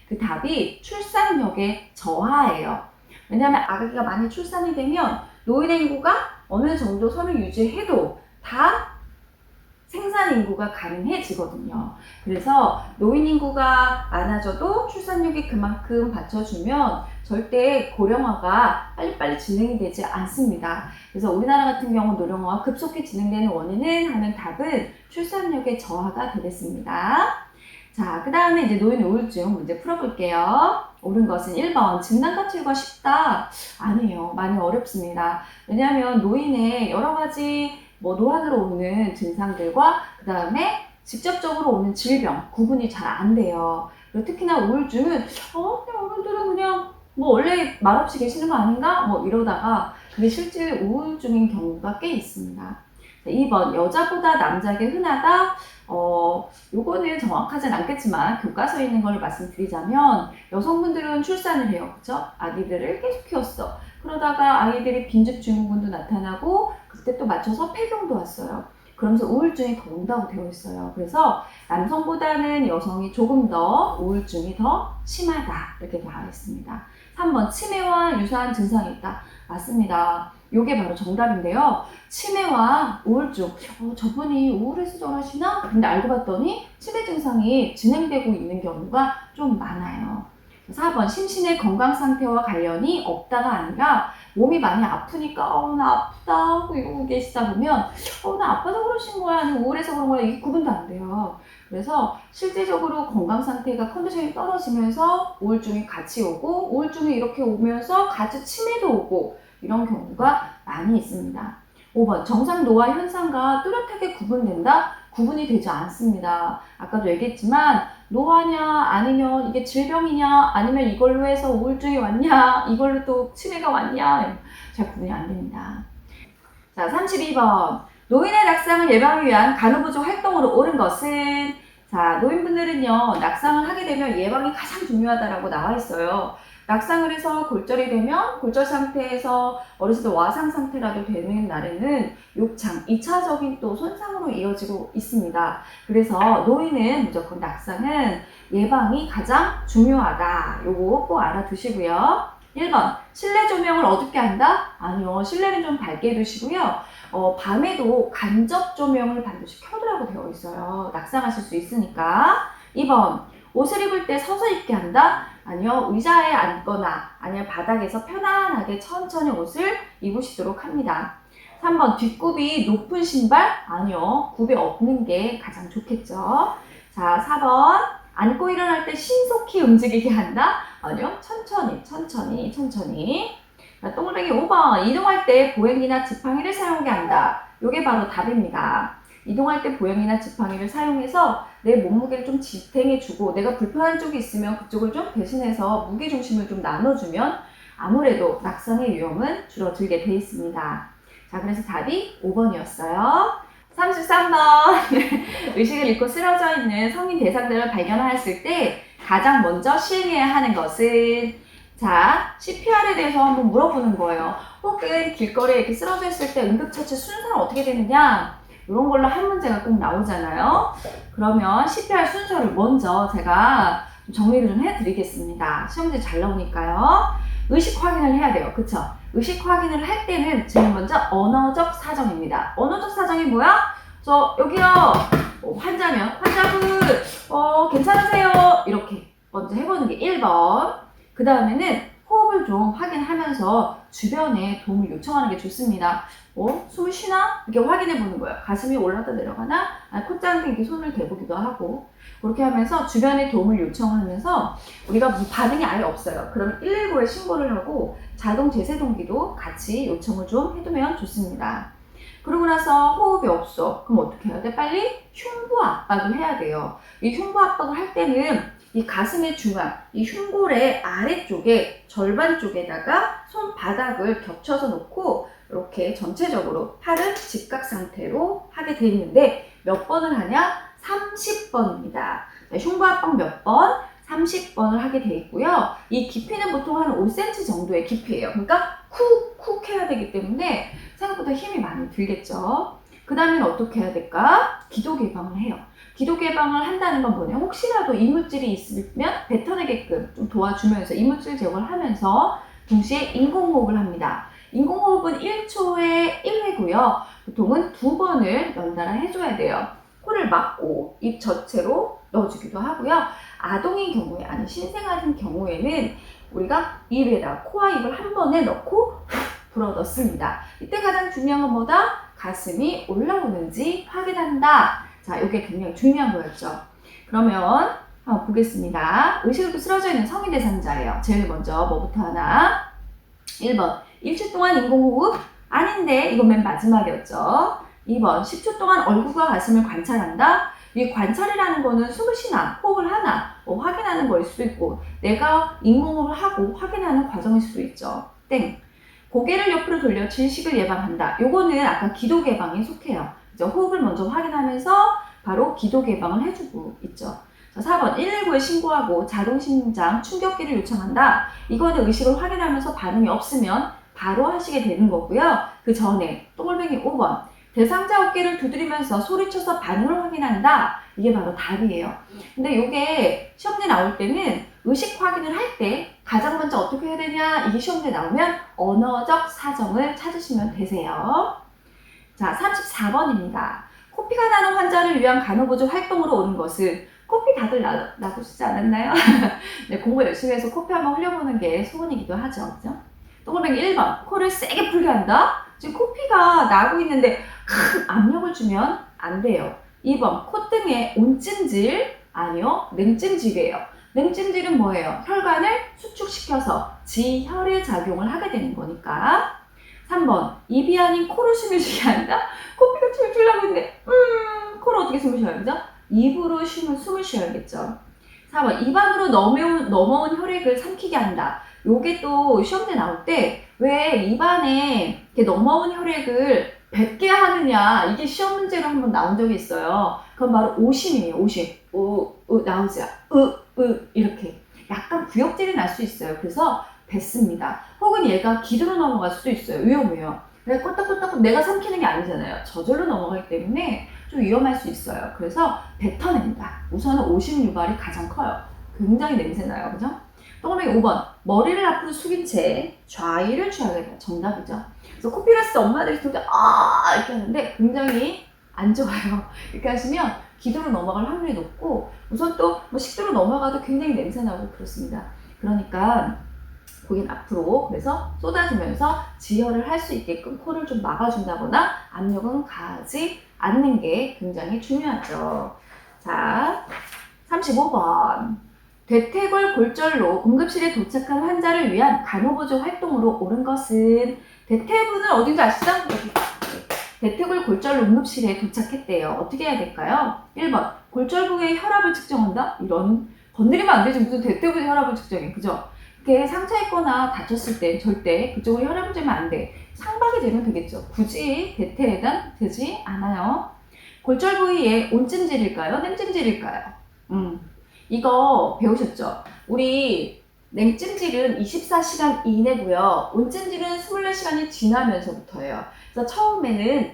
Speaker 1: 그 답이 출산력의 저하예요. 왜냐하면 아기가 많이 출산이 되면 노인의 인구가 어느 정도 선을 유지해도 다 생산 인구가 가능해지거든요. 그래서 노인 인구가 많아져도 출산력이 그만큼 받쳐주면 절대 고령화가 빨리빨리 진행이 되지 않습니다. 그래서 우리나라 같은 경우 노령화가 급속히 진행되는 원인은 하면 답은 출산력의 저하가 되겠습니다. 자, 그 다음에 이제 노인 우울증 문제 풀어볼게요. 옳은 것은 1번. 진단과 치료가 쉽다. 아니에요. 많이 어렵습니다. 왜냐하면 노인의 여러 가지 노화로 오는 증상들과 그 다음에 직접적으로 오는 질병 구분이 잘 안 돼요. 그리고 특히나 우울증은 그냥 어른들은 그냥 원래 말없이 계시는 거 아닌가? 이러다가 그게 실제 우울증인 경우가 꽤 있습니다. 2번. 여자보다 남자에게 흔하다. 요거는 정확하진 않겠지만 교과서에 있는 걸 말씀드리자면 여성분들은 출산을 해요. 그쵸? 아기들을 계속 키웠어. 그러다가 아이들이 빈집 증후군도 나타나고 그때 또 맞춰서 폐경도 왔어요. 그러면서 우울증이 더 온다고 되어 있어요. 그래서 남성보다는 여성이 조금 더 우울증이 더 심하다. 이렇게 나와 있습니다. 3번. 치매와 유사한 증상이 있다. 맞습니다. 이게 바로 정답인데요. 치매와 우울증. 저분이 우울해서 저러시나? 근데 알고 봤더니 치매 증상이 진행되고 있는 경우가 좀 많아요. 4번. 심신의 건강 상태와 관련이 없다가 아니라 몸이 많이 아프니까 나 아프다 하고 이러고 계시다 보면 나 아파서 그러신 거야 아니면 우울해서 그런 거야 이게 구분도 안 돼요. 그래서 실제적으로 건강 상태가 컨디션이 떨어지면서 우울증이 같이 오고 우울증이 이렇게 오면서 같이 치매도 오고 이런 경우가 많이 있습니다. 5번. 정상 노화 현상과 뚜렷하게 구분된다? 구분이 되지 않습니다. 아까도 얘기했지만 노화냐 아니면 이게 질병이냐 아니면 이걸로 해서 우울증이 왔냐 이걸로 또 치매가 왔냐 잘 구분이 안 됩니다. 자, 32번. 노인의 낙상을 예방하기 위한 간호부조 활동으로 옳은 것은? 자, 노인분들은요 낙상을 하게 되면 예방이 가장 중요하다라고 나와 있어요. 낙상을 해서 골절이 되면 골절 상태에서 어렸을 때 와상 상태라도 되는 날에는 욕창, 2차적인 또 손상으로 이어지고 있습니다. 그래서 노인은 무조건 낙상은 예방이 가장 중요하다. 요거 꼭 알아두시고요. 1번. 실내 조명을 어둡게 한다? 아니요. 실내는 좀 밝게 해두시고요. 밤에도 간접 조명을 반드시 켜두라고 되어 있어요. 낙상하실 수 있으니까. 2번. 옷을 입을 때 서서 입게 한다? 아니요. 의자에 앉거나 아니면 바닥에서 편안하게 천천히 옷을 입으시도록 합니다. 3번. 뒷굽이 높은 신발? 아니요. 굽이 없는 게 가장 좋겠죠. 자, 4번. 앉고 일어날 때 신속히 움직이게 한다? 아니요. 천천히. 자, 동그라미 5번. 이동할 때 보행기나 지팡이를 사용하게 한다. 이게 바로 답입니다. 이동할 때 보행이나 지팡이를 사용해서 내 몸무게를 좀 지탱해주고 내가 불편한 쪽이 있으면 그쪽을 좀 대신해서 무게중심을 좀 나눠주면 아무래도 낙상의 위험은 줄어들게 돼 있습니다. 자, 그래서 답이 5번이었어요. 33번. 의식을 잃고 쓰러져 있는 성인 대상들을 발견하였을 때 가장 먼저 시행해야 하는 것은? 자, CPR에 대해서 한번 물어보는 거예요. 혹은 길거리에 이렇게 쓰러져 있을 때 응급처치 순서는 어떻게 되느냐? 이런 걸로 한 문제가 꼭 나오잖아요. 그러면 CPR 순서를 먼저 제가 정리를 좀 해드리겠습니다. 시험 문제 잘 나오니까요. 의식 확인을 해야 돼요. 그쵸? 의식 확인을 할 때는 제일 먼저 언어적 사정입니다. 언어적 사정이 뭐야? 여기요. 환자분 괜찮으세요? 이렇게 먼저 해보는 게 1번. 그 다음에는 호흡을 좀 확인하면서 주변에 도움을 요청하는 게 좋습니다. 숨을 쉬나? 이렇게 확인해 보는 거예요. 가슴이 올라다 내려가나? 콧장에 이렇게 손을 대보기도 하고 그렇게 하면서 주변에 도움을 요청하면서 우리가 반응이 아예 없어요. 그러면 119에 신고를 하고 자동 제세동기도 같이 요청을 좀 해두면 좋습니다. 그러고 나서 호흡이 없어. 그럼 어떻게 해야 돼? 빨리 흉부 압박을 해야 돼요. 이 흉부 압박을 할 때는 이 가슴의 중앙, 이 흉골의 아래쪽에 절반 쪽에다가 손바닥을 겹쳐서 놓고 이렇게 전체적으로 팔은 직각 상태로 하게 되어 있는데 몇 번을 하냐? 30번입니다. 흉부 압박 몇 번? 30번을 하게 되어 있고요. 이 깊이는 보통 한 5cm 정도의 깊이예요. 그러니까 쿡쿡 해야 되기 때문에 생각보다 힘이 많이 들겠죠. 그 다음에는 어떻게 해야 될까? 기도 개방을 해요. 기도 개방을 한다는 건 뭐냐? 혹시라도 이물질이 있으면 뱉어내게끔 좀 도와주면서 이물질 제거를 하면서 동시에 인공호흡을 합니다. 인공호흡은 1초에 1회고요. 보통은 2번을 연달아 해줘야 돼요. 코를 막고 입 전체로 넣어주기도 하고요. 아동인 경우에, 아니 신생아인 경우에는 우리가 입에다 코와 입을 한 번에 넣고 불어 넣습니다. 이때 가장 중요한 건 뭐다? 가슴이 올라오는지 확인한다. 자, 이게 굉장히 중요한 거였죠. 그러면 한번 보겠습니다. 의식으로 쓰러져 있는 성인 대상자예요. 제일 먼저 뭐부터 하나? 1번 1초 동안 인공호흡? 아닌데 이건 맨 마지막이었죠. 2번 10초 동안 얼굴과 가슴을 관찰한다. 이 관찰이라는 거는 숨을 쉬나 호흡을 하나 확인하는 거일 수도 있고 내가 인공호흡을 하고 확인하는 과정일 수도 있죠. 땡. 고개를 옆으로 돌려 질식을 예방한다. 요거는 아까 기도 개방에 속해요. 그죠? 호흡을 먼저 확인하면서 바로 기도 개방을 해주고 있죠. 자, 4번 119에 신고하고 자동심장 충격기를 요청한다. 이거는 의식을 확인하면서 반응이 없으면 바로 하시게 되는 거고요. 그 전에 똥글뱅이 5번 대상자 어깨를 두드리면서 소리쳐서 반응을 확인한다. 이게 바로 답이에요. 근데 이게 시험지에 나올 때는 의식 확인을 할 때 가장 먼저 어떻게 해야 되냐? 이게 시험지에 나오면 언어적 사정을 찾으시면 되세요. 자, 34번입니다. 코피가 나는 환자를 위한 간호보조 활동으로 오는 것은 코피 다들 나보시지 않았나요? 네, 공부 열심히 해서 코피 한번 흘려보는 게 소원이기도 하죠. 그죠? 똥글뱅이 1번 코를 세게 풀게 한다. 지금 코피가 나고 있는데 큰 압력을 주면 안 돼요. 2번 콧등에 온찜질 아니요 냉찜질이에요. 냉찜질은 뭐예요? 혈관을 수축시켜서 지혈의 작용을 하게 되는 거니까. 3번 입이 아닌 코로 숨을 쉬게 한다. 코피가 줄줄 나고 있는데 코로 어떻게 숨을 쉬어요? 그죠? 입으로 숨을 쉬어야겠죠. 4번 입안으로 넘어온 혈액을 삼키게 한다. 요게 또 시험에 나올 때 왜 입안에 이렇게 넘어온 혈액을 뱉게 하느냐 이게 시험 문제로 한번 나온 적이 있어요. 그건 바로 오심이에요. 오심. 나오지. 이렇게 약간 구역질이 날 수 있어요. 그래서 뱉습니다. 혹은 얘가 기도로 넘어갈 수도 있어요. 위험해요. 내가 꼬딱꼬딱 내가 삼키는 게 아니잖아요. 저절로 넘어가기 때문에 좀 위험할 수 있어요. 그래서 뱉어냅니다. 우선은 오심 유발이 가장 커요. 굉장히 냄새나요. 그죠? 똥글뱅이 5번 머리를 앞으로 숙인 채 좌의를 취하겠다. 정답이죠. 그래서 코피가 났을 때 엄마들이 진짜 이렇게 하는데 굉장히 안 좋아요. 이렇게 하시면 기도로 넘어갈 확률이 높고 우선 또 뭐 식도로 넘어가도 굉장히 냄새나고 그렇습니다. 그러니까 고개는 앞으로 그래서 쏟아지면서 지혈을 할 수 있게끔 코를 좀 막아준다거나 압력은 가하지 않는 게 굉장히 중요하죠. 자, 35번 대퇴골 골절로 응급실에 도착한 환자를 위한 간호보조 활동으로 옳은 것은 대퇴부는 어딘지 아시죠? 여기. 대퇴골 골절로 응급실에 도착했대요. 어떻게 해야 될까요? 1번 골절 부위의 혈압을 측정한다? 이런 건드리면 안 되지 무슨 대퇴부의 혈압을 측정해. 그죠? 이렇게 상처 있거나 다쳤을 때 절대 그쪽으로 혈압을 재면 안 돼. 상박이 되면 되겠죠. 굳이 대퇴에는 되지 않아요. 골절 부위에 온찜질일까요? 냉찜질일까요? 이거 배우셨죠? 우리 냉찜질은 24시간 이내고요. 온찜질은 24시간이 지나면서부터예요. 그래서 처음에는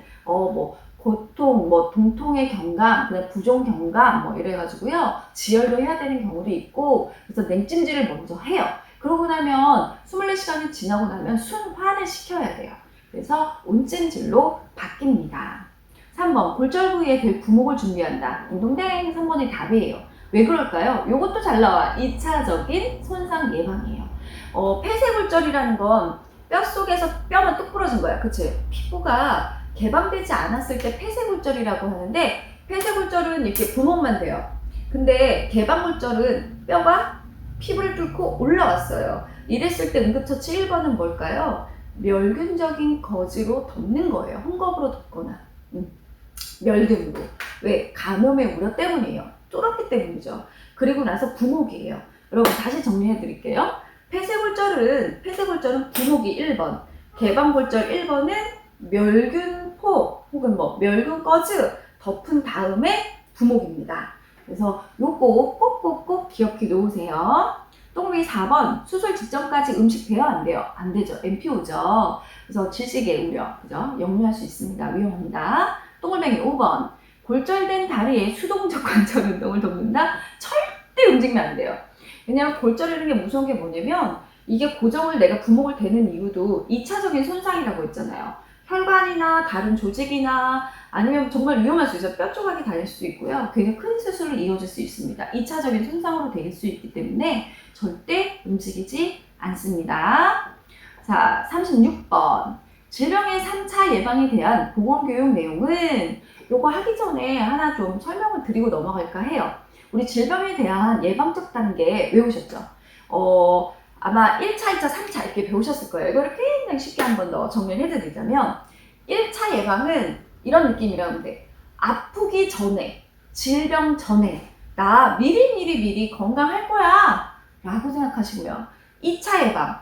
Speaker 1: 고통, 동통의 경감, 그다음 부종 경감 이래가지고요. 지혈로 해야 되는 경우도 있고 그래서 냉찜질을 먼저 해요. 그러고 나면 24시간이 지나고 나면 순환을 시켜야 돼요. 그래서 온찜질로 바뀝니다. 3번 골절 부위에 될 구목을 준비한다. 딩동댕 3번이 답이에요. 왜 그럴까요? 이것도 잘 나와. 2차적인 손상 예방이에요. 폐쇄골절이라는 건 뼈 속에서 뼈만 뚝 부러진 거야. 그치? 피부가 개방되지 않았을 때 폐쇄골절이라고 하는데 폐쇄골절은 이렇게 구멍만 돼요. 근데 개방골절은 뼈가 피부를 뚫고 올라왔어요. 이랬을 때 응급처치 1번은 뭘까요? 멸균적인 거즈로 덮는 거예요. 헝겊으로 덮거나 멸균으로. 왜? 감염의 우려 때문이에요. 쫄았기 때문이죠. 그리고 나서 부목이에요. 여러분 다시 정리해 드릴게요. 폐쇄골절은 부목이 1번, 개방골절 1번은 멸균포 혹은 뭐 멸균꺼즈 덮은 다음에 부목입니다. 그래서 요거 꼭꼭꼭 기억해 놓으세요. 똥비 4번, 수술 직전까지 음식 배어 안 돼요? 안 되죠. MPO죠. 그래서 질식의 우려, 그죠? 역류할 수 있습니다. 위험합니다. 똥글뱅이 5번, 골절된 다리에 수동적 관절 운동을 돕는다? 절대 움직이면 안 돼요. 왜냐면 골절이라는 게 무서운 게 뭐냐면 이게 고정을 내가 부목을 대는 이유도 2차적인 손상이라고 했잖아요. 혈관이나 다른 조직이나 아니면 정말 위험할 수 있어요. 뼈 조각이 달릴 수도 있고요. 굉장히 큰 수술로 이어질 수 있습니다. 2차적인 손상으로 될 수 있기 때문에 절대 움직이지 않습니다. 자, 36번. 질병의 3차 예방에 대한 보건교육 내용은 요거 하기 전에 하나 좀 설명을 드리고 넘어갈까 해요. 우리 질병에 대한 예방적 단계 외우셨죠? 아마 1차, 2차, 3차 이렇게 배우셨을 거예요. 이거를 굉장히 쉽게 한 번 더 정리를 해드리자면 1차 예방은 이런 느낌이라는데 아프기 전에, 질병 전에 나 미리 건강할 거야 라고 생각하시고요. 2차 예방,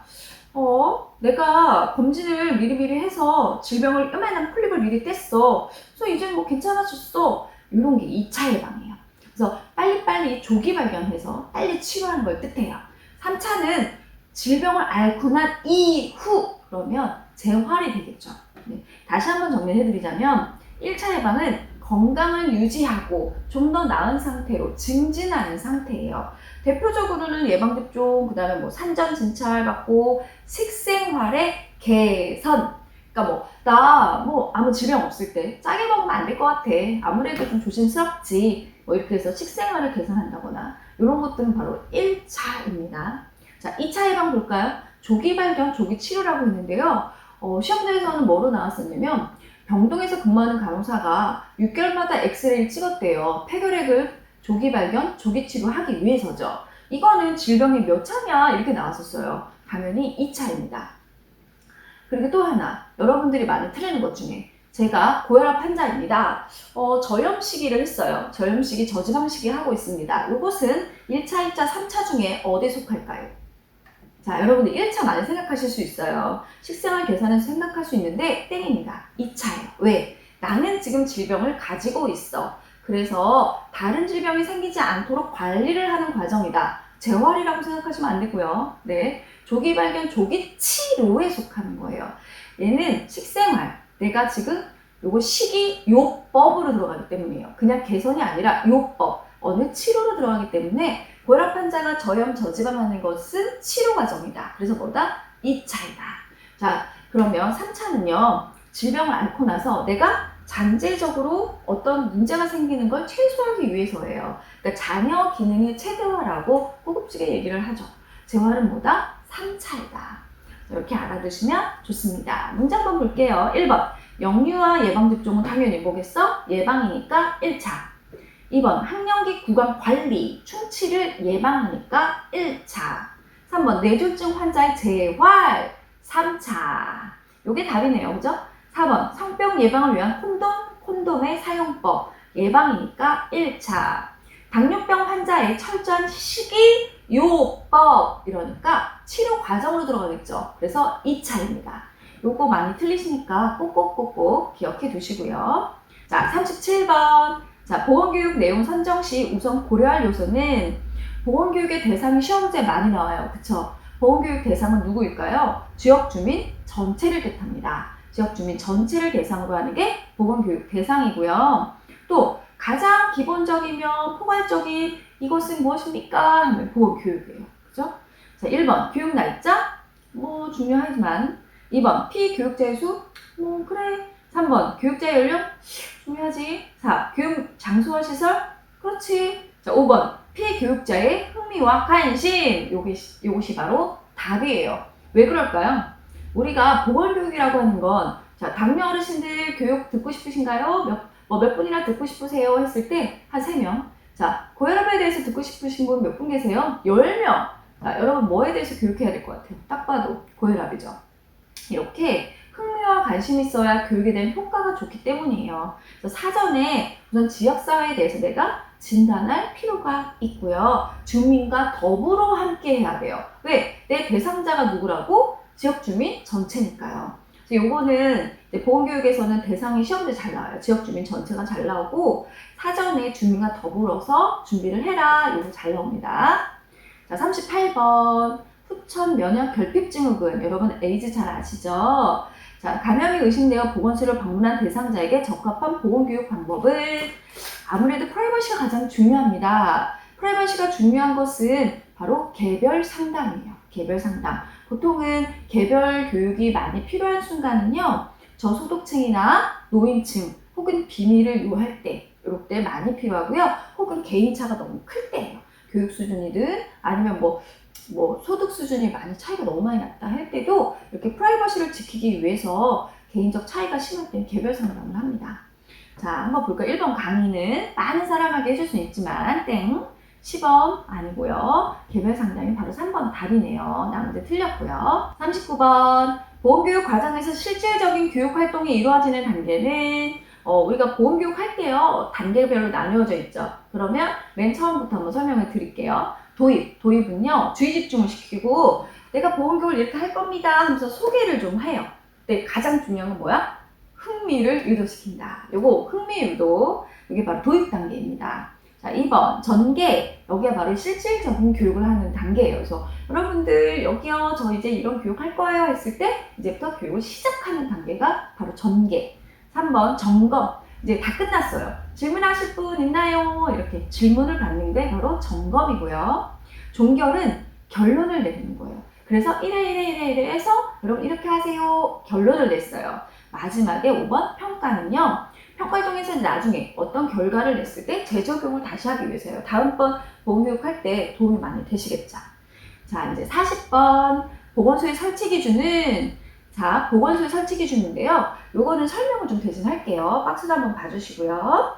Speaker 1: 내가 검진을 미리 해서 질병을 요만한 폴립을 미리 뗐어. 그래서 이제 뭐 괜찮아졌어. 이런 게 2차 예방이에요. 그래서 빨리빨리 조기 발견해서 빨리 치료하는 걸 뜻해요. 3차는 질병을 앓고 난 이후 그러면 재활이 되겠죠. 네. 다시 한번 정리해드리자면 1차 예방은 건강을 유지하고 좀 더 나은 상태로 증진하는 상태예요. 대표적으로는 예방접종, 그 다음에 뭐 산전 진찰 받고 식생활의 개선. 그러니까 나 아무 질병 없을 때 짜게 먹으면 안 될 것 같아. 아무래도 좀 조심스럽지. 뭐 이렇게 해서 식생활을 개선한다거나 이런 것들은 바로 1차입니다. 자, 2차 예방 볼까요? 조기 발견, 조기 치료라고 했는데요. 시험대에서는 뭐로 나왔었냐면 병동에서 근무하는 간호사가 6개월마다 엑스레이를 찍었대요. 폐결핵을 조기 발견, 조기 치료하기 위해서죠. 이거는 질병이 몇 차냐 이렇게 나왔었어요. 당연히 2차입니다. 그리고 또 하나, 여러분들이 많이 틀리는 것 중에 제가 고혈압 환자입니다. 저염식이를 했어요. 저염식이 저지방식이 하고 있습니다. 이것은 1차, 2차, 3차 중에 어디에 속할까요? 자, 여러분들 1차 많이 생각하실 수 있어요. 식생활 개선해서 생각할 수 있는데 땡입니다. 2차예요. 왜? 나는 지금 질병을 가지고 있어. 그래서 다른 질병이 생기지 않도록 관리를 하는 과정이다. 재활이라고 생각하시면 안 되고요. 네, 조기 발견, 조기 치료에 속하는 거예요. 얘는 식생활, 내가 지금 요거 식이요법으로 들어가기 때문이에요. 그냥 개선이 아니라 요법, 어느 치료로 들어가기 때문에 고혈압 환자가 저염, 저지방하는 것은 치료 과정이다. 그래서 뭐다? 2차이다. 자, 그러면 3차는요. 질병을 앓고 나서 내가 잠재적으로 어떤 문제가 생기는 걸 최소화하기 위해서예요. 그러니까 자녀 기능의 최대화라고 호급지게 얘기를 하죠. 재활은 뭐다? 3차이다. 이렇게 알아두시면 좋습니다. 문제 한번 볼게요. 1번. 역류와 예방접종은 당연히 뭐겠어? 예방이니까 1차. 2번. 항년기 구강 관리, 충치를 예방하니까 1차. 3번. 뇌졸중 환자의 재활, 3차. 요게 답이네요. 그죠? 4번. 성병 예방을 위한 콘돔의 사용법, 예방이니까 1차. 당뇨병 환자의 철저한 식이요법, 이러니까 치료 과정으로 들어가겠죠. 그래서 2차입니다. 요거 많이 틀리시니까 꼭꼭꼭꼭 기억해 두시고요. 자, 37번. 자, 보건교육 내용 선정 시 우선 고려할 요소는 보건교육의 대상이 시험 문제 많이 나와요. 그쵸? 보건교육 대상은 누구일까요? 지역주민 전체를 뜻합니다. 지역주민 전체를 대상으로 하는 게 보건교육 대상이고요. 또 가장 기본적이며 포괄적인 이것은 무엇입니까? 하면 보건교육이에요. 그죠? 자, 1번 교육 날짜 중요하지만 2번 피교육자의 수 그래. 3번 교육자의 연령 중요하지. 4. 교육 장소와 시설 그렇지. 자, 5번 피교육자의 흥미와 관심 요것이 바로 답이에요. 왜 그럴까요? 우리가 보건교육이라고 하는 건 자, 당뇨 어르신들 교육 듣고 싶으신가요? 몇 분이나 듣고 싶으세요? 했을 때 한 3명. 자, 고혈압에 대해서 듣고 싶으신 분 몇 분 계세요? 10명. 자, 여러분 뭐에 대해서 교육해야 될 것 같아요? 딱 봐도 고혈압이죠. 이렇게 흥미와 관심이 있어야 교육에 대한 효과가 좋기 때문이에요. 그래서 사전에 우선 지역사회에 대해서 내가 진단할 필요가 있고요. 주민과 더불어 함께 해야 돼요. 왜? 내 대상자가 누구라고? 지역주민 전체니까요. 요거는 보건교육에서는 대상이 시험때 잘 나와요. 지역주민 전체가 잘 나오고 사전에 주민과 더불어서 준비를 해라. 요거 잘 나옵니다. 자, 38번 후천 면역 결핍 증후군. 여러분 에이즈 잘 아시죠? 자, 감염이 의심되어 보건소를 방문한 대상자에게 적합한 보건교육 방법을 아무래도 프라이버시가 가장 중요합니다. 프라이버시가 중요한 것은 바로 개별 상담이에요. 개별 상담. 보통은 개별 교육이 많이 필요한 순간은요. 저소득층이나 노인층 혹은 비밀을 요할 때 이럴 때 많이 필요하고요. 혹은 개인차가 너무 클 때예요. 교육 수준이든 아니면 뭐 소득 수준이 많이 차이가 너무 많이 났다 할 때도 이렇게 프라이버시를 지키기 위해서 개인적 차이가 심할 때는 개별 상담을 합니다. 자, 한번 볼까요? 1번 강의는 많은 사람에게 해줄 수는 있지만 땡. 시범 아니고요. 개별 상담이 바로 3번 답이네요. 나머지 틀렸고요. 39번 보건교육 과정에서 실질적인 교육 활동이 이루어지는 단계는 우리가 보건교육 할 때요. 단계별로 나누어져 있죠. 그러면 맨 처음부터 한번 설명을 드릴게요. 도입은요. 주의 집중을 시키고 내가 보건교육을 이렇게 할 겁니다 하면서 소개를 좀 해요. 근데 가장 중요한 건 뭐야? 흥미를 유도시킨다. 요거 흥미 유도. 이게 바로 도입 단계입니다. 자, 2번 전개. 여기가 바로 실질적인 교육을 하는 단계예요. 그래서 여러분들 여기요 저 이제 이런 교육 할 거예요 했을 때 이제부터 교육을 시작하는 단계가 바로 전개. 3번 점검. 이제 다 끝났어요. 질문하실 분 있나요? 이렇게 질문을 받는 게 바로 점검이고요. 종결은 결론을 내리는 거예요. 그래서 이래 해서 여러분 이렇게 하세요. 결론을 냈어요. 마지막에 5번 평가는요. 평가 활동에서 나중에 어떤 결과를 냈을 때 재적용을 다시 하기 위해서요. 다음번 보건교육 할 때 도움이 많이 되시겠죠. 자, 이제 40번 보건소의 설치 기준은 자, 보건소의 설치 기준인데요. 요거는 설명을 좀 대신 할게요. 박스도 한번 봐주시고요.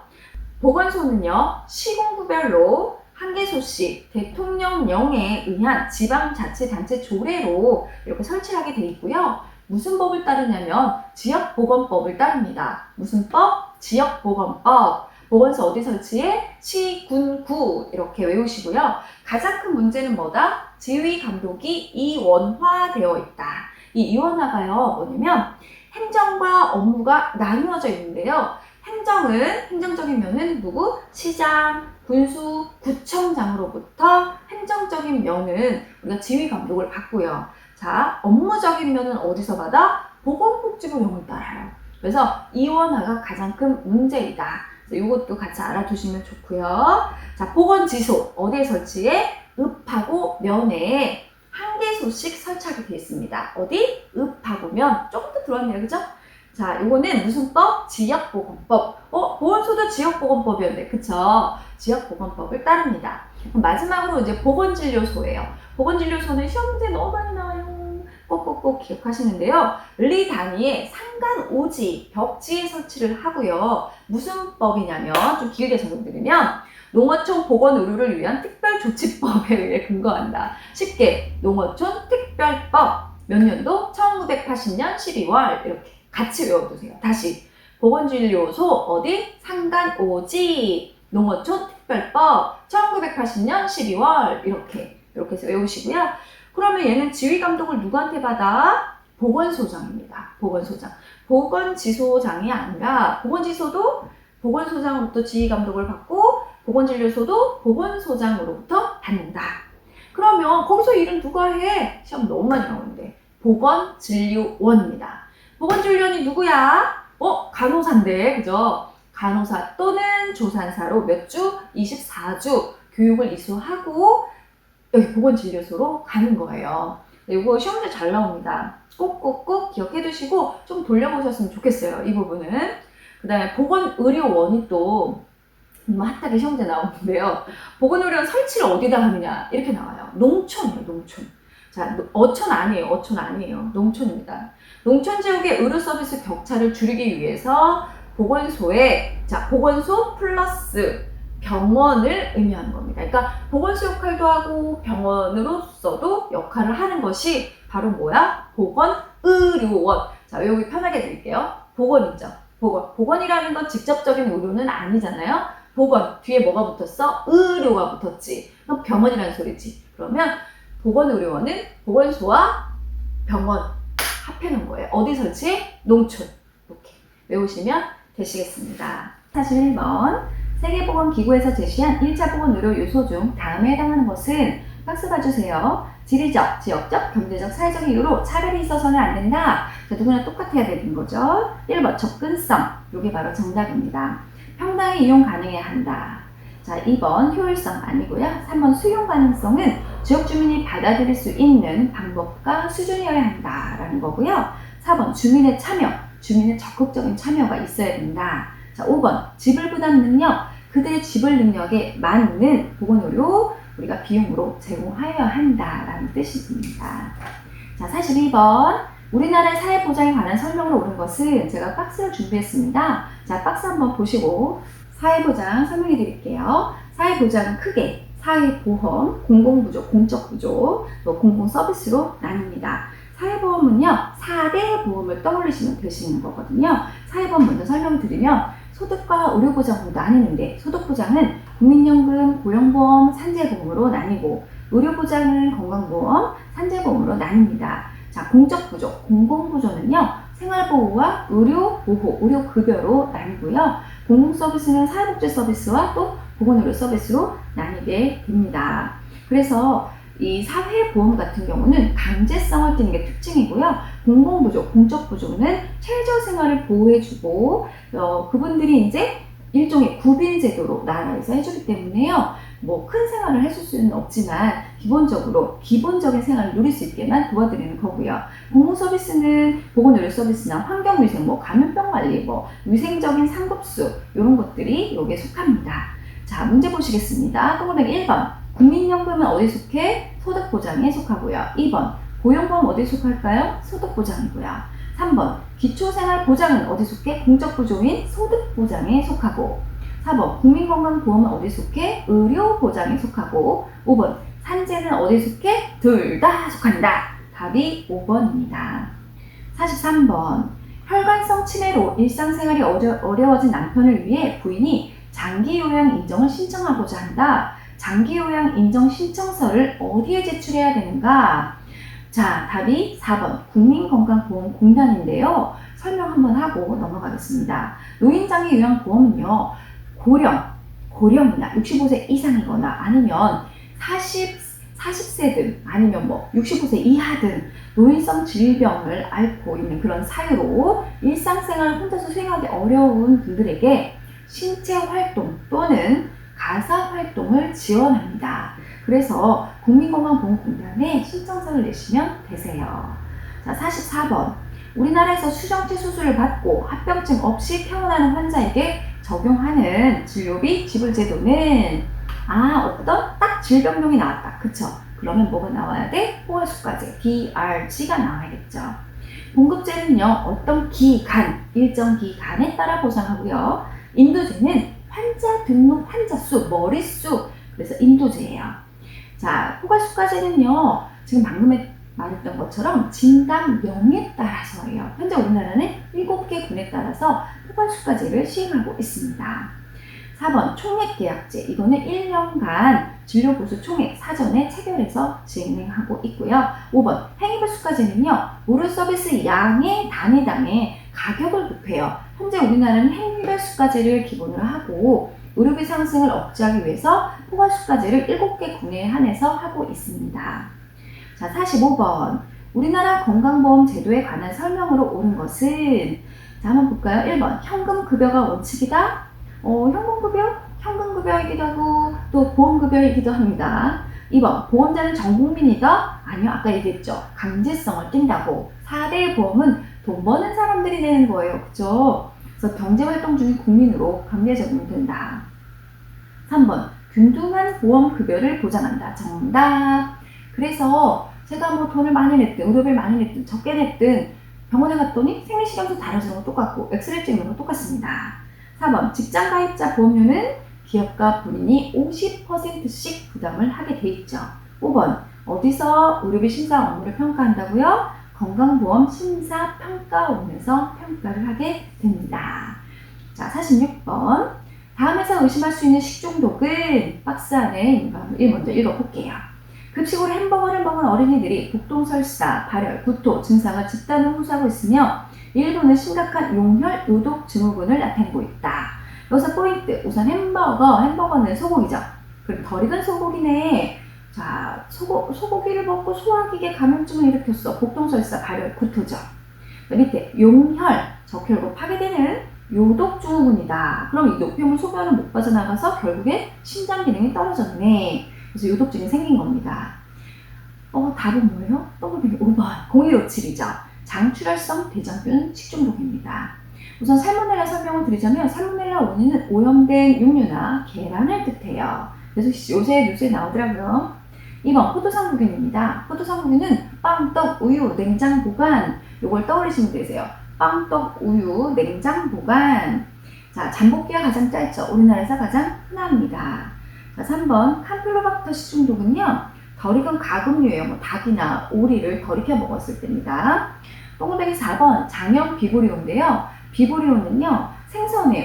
Speaker 1: 보건소는요. 시군구별로 한 개소씩 대통령령에 의한 지방자치단체 조례로 이렇게 설치하게 돼 있고요. 무슨 법을 따르냐면 지역보건법을 따릅니다. 무슨 법? 지역보건법. 보건소 어디 설치해? 시, 군, 구 이렇게 외우시고요. 가장 큰 문제는 뭐다? 지휘 감독이 이원화되어 있다. 이 이원화가요 뭐냐면 행정과 업무가 나누어져 있는데요. 행정적인 면은 누구? 시장, 군수, 구청장으로부터 행정적인 면은 우리가 지휘 감독을 받고요. 자, 업무적인 면은 어디서 받아? 보건복지부령을 따라요. 그래서 이원화가 가장 큰 문제이다. 이것도 같이 알아두시면 좋고요. 자, 보건지소 어디에 설치해? 읍하고 면에 한 개소씩 설치하게 되어 있습니다. 어디? 읍하고 면. 조금 더 들어왔네요. 그죠? 자, 요거는 무슨 법? 지역보건법. 보건소도 지역보건법이었는데, 그쵸? 지역보건법을 따릅니다. 그럼 마지막으로 이제 보건진료소예요. 보건진료소는 시험 문제 너무 많이 나와요. 꼭꼭꼭 기억하시는데요. 리 단위의 상간오지, 벽지에 설치를 하고요. 무슨 법이냐면, 좀 길게 설명드리면, 농어촌 보건의료를 위한 특별조치법에 의해 근거한다. 쉽게, 농어촌 특별법. 몇 년도? 1980년 12월. 이렇게 같이 외워두세요. 다시. 보건진료소 어디? 상간오지. 농어촌 특별법. 1980년 12월. 이렇게 해서 외우시고요. 그러면 얘는 지휘 감독을 누구한테 받아? 보건소장입니다. 보건소장. 보건지소장이 아니라 보건지소도 보건소장으로부터 지휘 감독을 받고 보건진료소도 보건소장으로부터 받는다. 그러면 거기서 일은 누가 해? 시험 너무 많이 나오는데 보건진료원입니다. 보건진료원이 누구야? 간호사인데 그죠? 간호사 또는 조산사로 몇 주? 24주 교육을 이수하고 여기 보건진료소로 가는 거예요. 이거 시험 문제 잘 나옵니다. 꼭꼭꼭 기억해 두시고 좀 돌려보셨으면 좋겠어요. 이 부분은. 그 다음에 보건의료원이 또 핫하게 시험 문제 나오는데요. 보건의료원 설치를 어디다 하느냐 이렇게 나와요. 농촌이에요. 농촌. 자, 어촌 아니에요. 농촌입니다. 농촌 지역의 의료 서비스 격차를 줄이기 위해서 보건소에 보건소 플러스 병원을 의미하는 겁니다. 그러니까 보건소 역할도 하고 병원으로서도 역할을 하는 것이 바로 뭐야? 보건의료원. 자, 외우기 편하게 드릴게요. 보건이죠. 보건이라는 건 직접적인 의료는 아니잖아요. 보건 뒤에 뭐가 붙었어? 의료가 붙었지. 그럼 병원이라는 소리지. 그러면 보건의료원은 보건소와 병원 합해놓은 거예요. 어디 설치? 농촌. 이렇게 외우시면 되시겠습니다. 41번 세계보건기구에서 제시한 1차 보건의료 요소 중 다음에 해당하는 것은 박스 봐주세요. 지리적, 지역적, 경제적, 사회적 이유로 차별이 있어서는 안 된다. 자, 누구나 똑같아야 되는 거죠. 1번 접근성. 이게 바로 정답입니다. 평등하게 이용 가능해야 한다. 자, 2번 효율성 아니고요. 3번 수용 가능성은 지역 주민이 받아들일 수 있는 방법과 수준이어야 한다라는 거고요. 4번 주민의 참여, 주민의 적극적인 참여가 있어야 된다. 자, 5번 지불 부담 능력, 그들의 지불 능력에 맞는 보건의료 우리가 비용으로 제공하여야 한다라는 뜻입니다. 자, 42번 우리나라의 사회보장에 관한 설명으로 옳은 것은 제가 박스를 준비했습니다. 자, 박스 한번 보시고 사회보장 설명해 드릴게요. 사회보장은 크게 사회보험, 공공부조, 공적부조, 또 공공서비스로 나뉩니다. 사회보험은요, 4대 보험을 떠올리시면 되시는 거거든요. 사회보험 먼저 설명드리면 소득과 의료보장으로 나뉘는데 소득보장은 국민연금, 고용보험, 산재보험으로 나뉘고 의료보장은 건강보험, 산재보험으로 나뉩니다. 자, 공적부조, 공공부조는요, 생활보호와 의료보호, 의료급여로 나뉘고요. 공공서비스는 사회복지서비스와 또 보건의료 서비스로 나뉘게 됩니다. 그래서 이 사회보험 같은 경우는 강제성을 띠는 게 특징이고요. 공공부조, 공적부조는 최저생활을 보호해주고 그분들이 이제 일종의 구빈제도로 나라에서 해주기 때문에요. 뭐 큰 생활을 해줄 수는 없지만 기본적인 생활을 누릴 수 있게만 도와드리는 거고요. 공공서비스는 보건의료 서비스나 환경위생, 뭐 감염병 관리, 뭐 위생적인 상급수 이런 것들이 여기에 속합니다. 자, 문제 보시겠습니다. 동그라미 1번 국민연금은 어디에 속해? 소득보장에 속하고요. 2번 고용보험 어디에 속할까요? 소득보장이고요. 3번 기초생활보장은 어디에 속해? 공적부조인 소득보장에 속하고 4번 국민건강보험은 어디에 속해? 의료보장에 속하고 5번 산재는 어디에 속해? 둘 다 속한다. 답이 5번입니다. 43번 혈관성 치매로 일상생활이 어려워진 남편을 위해 부인이 장기요양 인정을 신청하고자 한다. 장기요양 인정 신청서를 어디에 제출해야 되는가? 자, 답이 4번 국민건강보험공단인데요. 설명 한번 하고 넘어가겠습니다. 노인장기요양보험은요. 고령이나 65세 이상이거나 아니면 40세든 아니면 뭐 65세 이하든 노인성 질병을 앓고 있는 그런 사유로 일상생활을 혼자서 수행하기 어려운 분들에게 신체 활동 또는 가사 활동을 지원합니다. 그래서 국민건강보험공단에 신청서를 내시면 되세요. 자, 44번 우리나라에서 수정치 수술을 받고 합병증 없이 퇴원하는 환자에게 적용하는 진료비 지불제도는 어떤 딱 질병명이 나왔다. 그쵸? 그러면 뭐가 나와야 돼? 포괄수가제 DRG가 나와야겠죠. 봉급제는요, 어떤 기간, 일정 기간에 따라 보상하고요. 인도제는 환자 등록 환자 수, 머릿수, 그래서 인도제예요. 자, 포괄수가제는요, 지금 방금 말했던 것처럼 진단명에 따라서예요. 현재 우리나라는 7개 군에 따라서 포괄수가제를 시행하고 있습니다. 4번 총액계약제, 이거는 1년간 진료보수 총액 사전에 체결해서 진행하고 있고요. 5번 행위별수가제는요, 의료서비스 양의 단위당의 가격을 높여요. 현재 우리나라는 행위별수가제를 기본으로 하고 의료비 상승을 억제하기 위해서 포괄수가제를 7개 군에 한해서 하고 있습니다. 자, 45번 우리나라 건강보험 제도에 관한 설명으로 옳은 것은 자, 한번 볼까요? 1번 현금급여가 원칙이다. 현금급여이기도 하고 또 보험급여이기도 합니다. 2번 보험자는 전국민이다. 아니요, 아까 얘기했죠. 강제성을 띈다고. 4대 보험은 돈 버는 사람들이 내는 거예요. 그죠? 그래서 경제활동 중인 국민으로 강제 적용된다. 3번 균등한 보험급여를 보장한다. 정답. 그래서 제가 뭐 돈을 많이 냈든 의료비를 많이 냈든 적게 냈든 병원에 갔더니 생리식염수 달아주는 거 똑같고 엑스레이 찍는 거 똑같습니다. 4번 직장가입자 보험료는 기업과 본인이 50%씩 부담을 하게 돼 있죠. 5번 어디서 의료비 심사 업무를 평가한다고요? 건강보험 심사평가원에서 평가를 하게 됩니다. 자, 46번 다음에서 의심할 수 있는 식중독은 박스 안에 먼저 읽어볼게요. 급식으로 햄버거를 먹은 어린이들이 복통설사, 발열, 구토 증상을 집단으로 호소하고 있으며 일부는 심각한 용혈, 요독 증후군을 나타내고 있다. 여기서 포인트, 우선 햄버거는 소고기죠. 그럼 덜 익은 소고기네. 자, 소고기를 먹고 소화기계 감염증을 일으켰어. 복통설사, 발열, 구토죠. 밑에 용혈, 적혈구 파괴되는 요독 증후군이다. 그럼 이 노폐물 소변을 못 빠져나가서 결국에 심장 기능이 떨어졌네. 그래서 요독증이 생긴 겁니다. 답은 뭐예요? 더블뱅이 5번 0157이죠. 장출혈성 대장균 식중독입니다. 우선 살모넬라 설명을 드리자면 살모넬라 원인은 오염된 육류나 계란을 뜻해요. 그래서 요새 나오더라고요. 2번 포도상구균입니다. 포도상구균은 빵, 떡, 우유, 냉장 보관 요걸 떠올리시면 되세요. 빵, 떡, 우유, 냉장 보관. 자, 잠복기가 가장 짧죠. 우리나라에서 가장 흔합니다. 자, 3번 캄필로박터 식중독은요. 덜 익은 가금류예요. 닭이나 오리를 덜 익혀 먹었을 때입니다. 동글뱅이 4번 장염 비보리온인데요. 비보리온은요.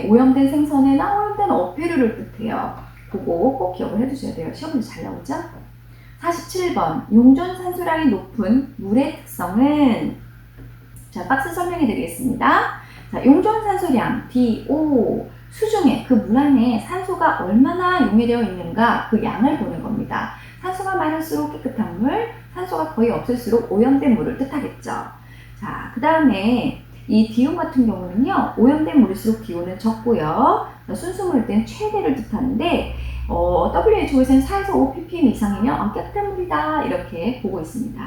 Speaker 1: 오염된 생선에나 오염된 어패류를 뜻해요. 그거 꼭 기억을 해두셔야 돼요. 시험에 잘 나오죠? 47번 용존산소량이 높은 물의 특성은 자, 박스 설명해 드리겠습니다. 자, 용존산소량 DO 수중에 그 물 안에 산소가 얼마나 용해되어 있는가 그 양을 보는 겁니다. 산소가 많을수록 깨끗한 물, 산소가 거의 없을수록 오염된 물을 뜻하겠죠. 자, 그 다음에 이 디온 같은 경우는요, 오염된 물일수록 디온은 적고요. 순수물일 때는 최대를 뜻하는데 WHO에서는 4에서 5ppm 이상이면 깨끗한 물이다 이렇게 보고 있습니다.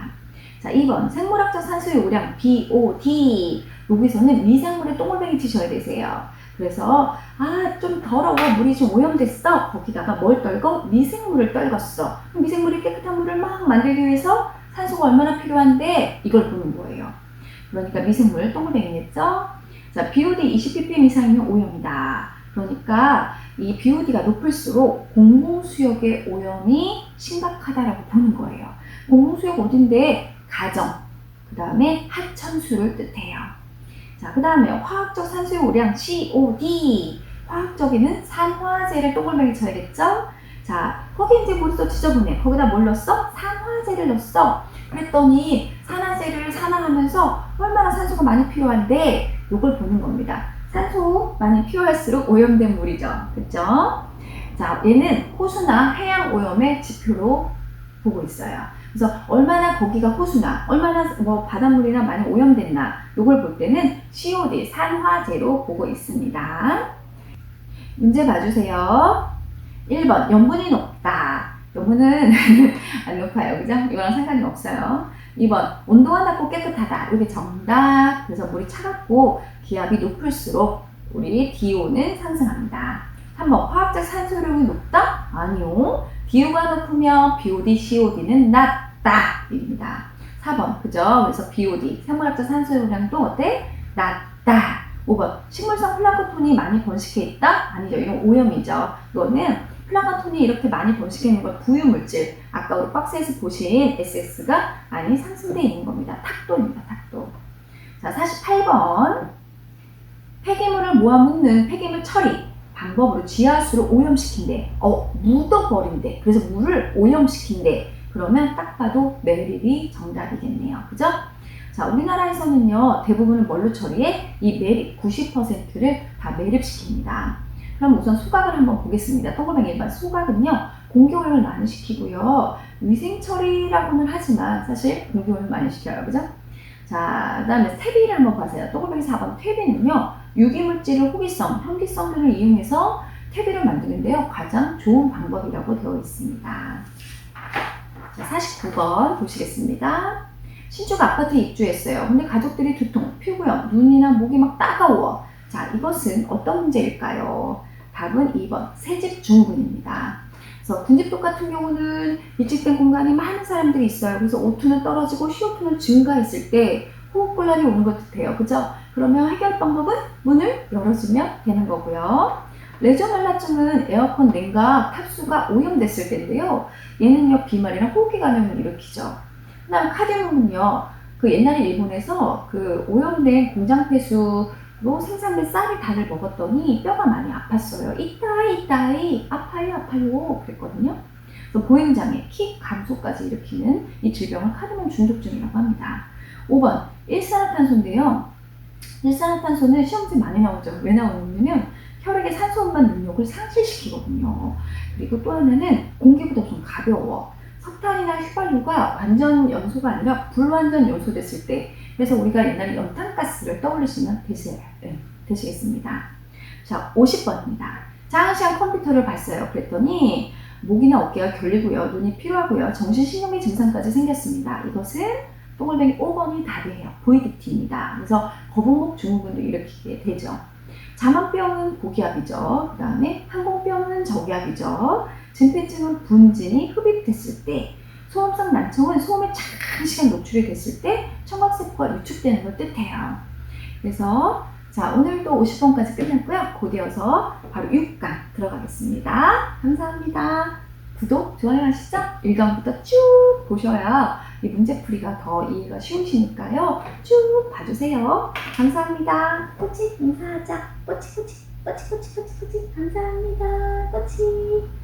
Speaker 1: 자, 2번 생물학적 산소의 우량 BOD. 여기서는 미생물에 동글뱅이 치셔야 되세요. 그래서 좀 더러워, 물이 좀 오염됐어. 거기다가 뭘 떨궈? 미생물을 떨궜어. 미생물이 깨끗한 물을 막 만들기 위해서 산소가 얼마나 필요한데 이걸 보는 거예요. 그러니까 미생물 동글뱅이겠죠. 자, BOD 20ppm 이상이면 오염이다. 그러니까 이 BOD가 높을수록 공공수역의 오염이 심각하다라고 보는 거예요. 공공수역 어딘데? 가정, 그 다음에 하천수를 뜻해요. 자, 그 다음에 화학적 산소의 우량 COD. 화학적에는 산화제를 동글뱅이 쳐야겠죠? 자, 거기 이제 물이 또 지저분해. 거기다 뭘 넣었어? 산화제를 넣었어. 그랬더니 산화제를 산화하면서 얼마나 산소가 많이 필요한데 이걸 보는 겁니다. 산소 많이 필요할수록 오염된 물이죠. 그쵸? 자, 얘는 호수나 해양 오염의 지표로 보고 있어요. 그래서 얼마나 거기가 호수나 얼마나 바닷물이나 많이 오염됐나 이걸 볼 때는 COD 산화제로 보고 있습니다. 문제 봐주세요. 1번 염분이 높다. 염분은 안 높아요. 그죠? 이거랑 상관이 없어요. 2번 온도가 낮고 깨끗하다. 이게 정답. 그래서 물이 차갑고 기압이 높을수록 우리 DO는 상승합니다. 3번 화학적 산소량이 높다? 아니요. DO가 높으면 BOD, COD는 낮다. 입니다. 4번 그죠? 그래서 BOD 생물학적 산소량도 어때? 낮다. 5번 식물성 플랑크톤이 많이 번식해 있다? 아니죠. 이건 오염이죠. 이거는 플랑크톤이 이렇게 많이 번식해 있는 건 부유물질. 아까 우리 박스에서 보신 SS가 많이 상승되어 있는 겁니다. 탁도입니다. 탁도. 자, 48번 폐기물을 모아 묻는 폐기물 처리 방법으로 지하수를 오염시킨대. 묻어버린대. 그래서 물을 오염시킨대. 그러면 딱 봐도 매립이 정답이겠네요. 그죠? 자, 우리나라에서는요, 대부분을 뭘로 처리해? 이 매립 90%를 다 매립시킵니다. 그럼 우선 소각을 한번 보겠습니다. 동글뱅이 일반 소각은요, 공기오염을 많이 시키고요, 위생 처리라고는 하지만 사실 공기오염을 많이 시켜요. 그죠? 자, 그 다음에 퇴비를 한번 봐세요. 동글뱅이 4번 퇴비는요, 유기물질을 호기성, 현기성 등을 이용해서 퇴비를 만드는데요, 가장 좋은 방법이라고 되어 있습니다. 자, 49번 보시겠습니다. 신주가 아파트에 입주했어요. 근데 가족들이 두통, 피부염, 눈이나 목이 막 따가워. 자, 이것은 어떤 문제일까요? 답은 2번 새집 증후군입니다. 그래서 군집독 같은 경우는 밀집된 공간에 많은 사람들이 있어요. 그래서 O2는 떨어지고 CO2는 증가했을 때 호흡곤란이 오는 것 같아요. 그죠? 그러면 해결 방법은 문을 열어주면 되는 거고요. 레지오넬라증은 에어컨 냉각 탑수가 오염됐을 때인데요. 얘는요, 비말이나 호흡기 감염을 일으키죠. 그 다음 카디뮴은요, 그 옛날에 일본에서 그 오염된 공장 폐수 생산된 쌀을 닭을 먹었더니 뼈가 많이 아팠어요. 이따이 아파요 그랬거든요. 그래서 보행장애, 키 감소까지 일으키는 이 질병을 카드뮴 중독증이라고 합니다. 5번 일산화탄소인데요. 일산화탄소는 시험지 많이 나오죠. 왜 나오냐면 혈액의 산소 운반 능력을 상실시키거든요. 그리고 또 하나는 공기보다 좀 가벼워. 석탄이나 휘발유가 완전 연소가 아니라 불완전 연소됐을 때, 그래서 우리가 옛날에 연탄가스를 떠올리시면 되시겠습니다. 자, 50번입니다. 장시간 컴퓨터를 봤어요. 그랬더니 목이나 어깨가 결리고요, 눈이 피로하고요, 정신신경계 증상까지 생겼습니다. 이것은 동글뱅이 5번이 답이에요. VDT입니다. 그래서 거북목 증후군도 일으키게 되죠. 자만병은 고기압이죠. 그 다음에 항공병은 저기압이죠. 진폐증은 분진이 흡입됐을 때, 소음성 난청은 소음에 장시간 노출이 됐을 때 청각세포가 위축되는 걸 뜻해요. 그래서 자, 오늘도 50번까지 끝났고요. 곧 이어서 바로 6강 들어가겠습니다. 감사합니다. 구독, 좋아요 하시죠? 1강부터 쭉 보셔야 이 문제풀이가 더 이해가 쉬우시니까요. 쭉 봐주세요. 감사합니다. 꼬치 인사하자. 꼬치 감사합니다. 꼬치.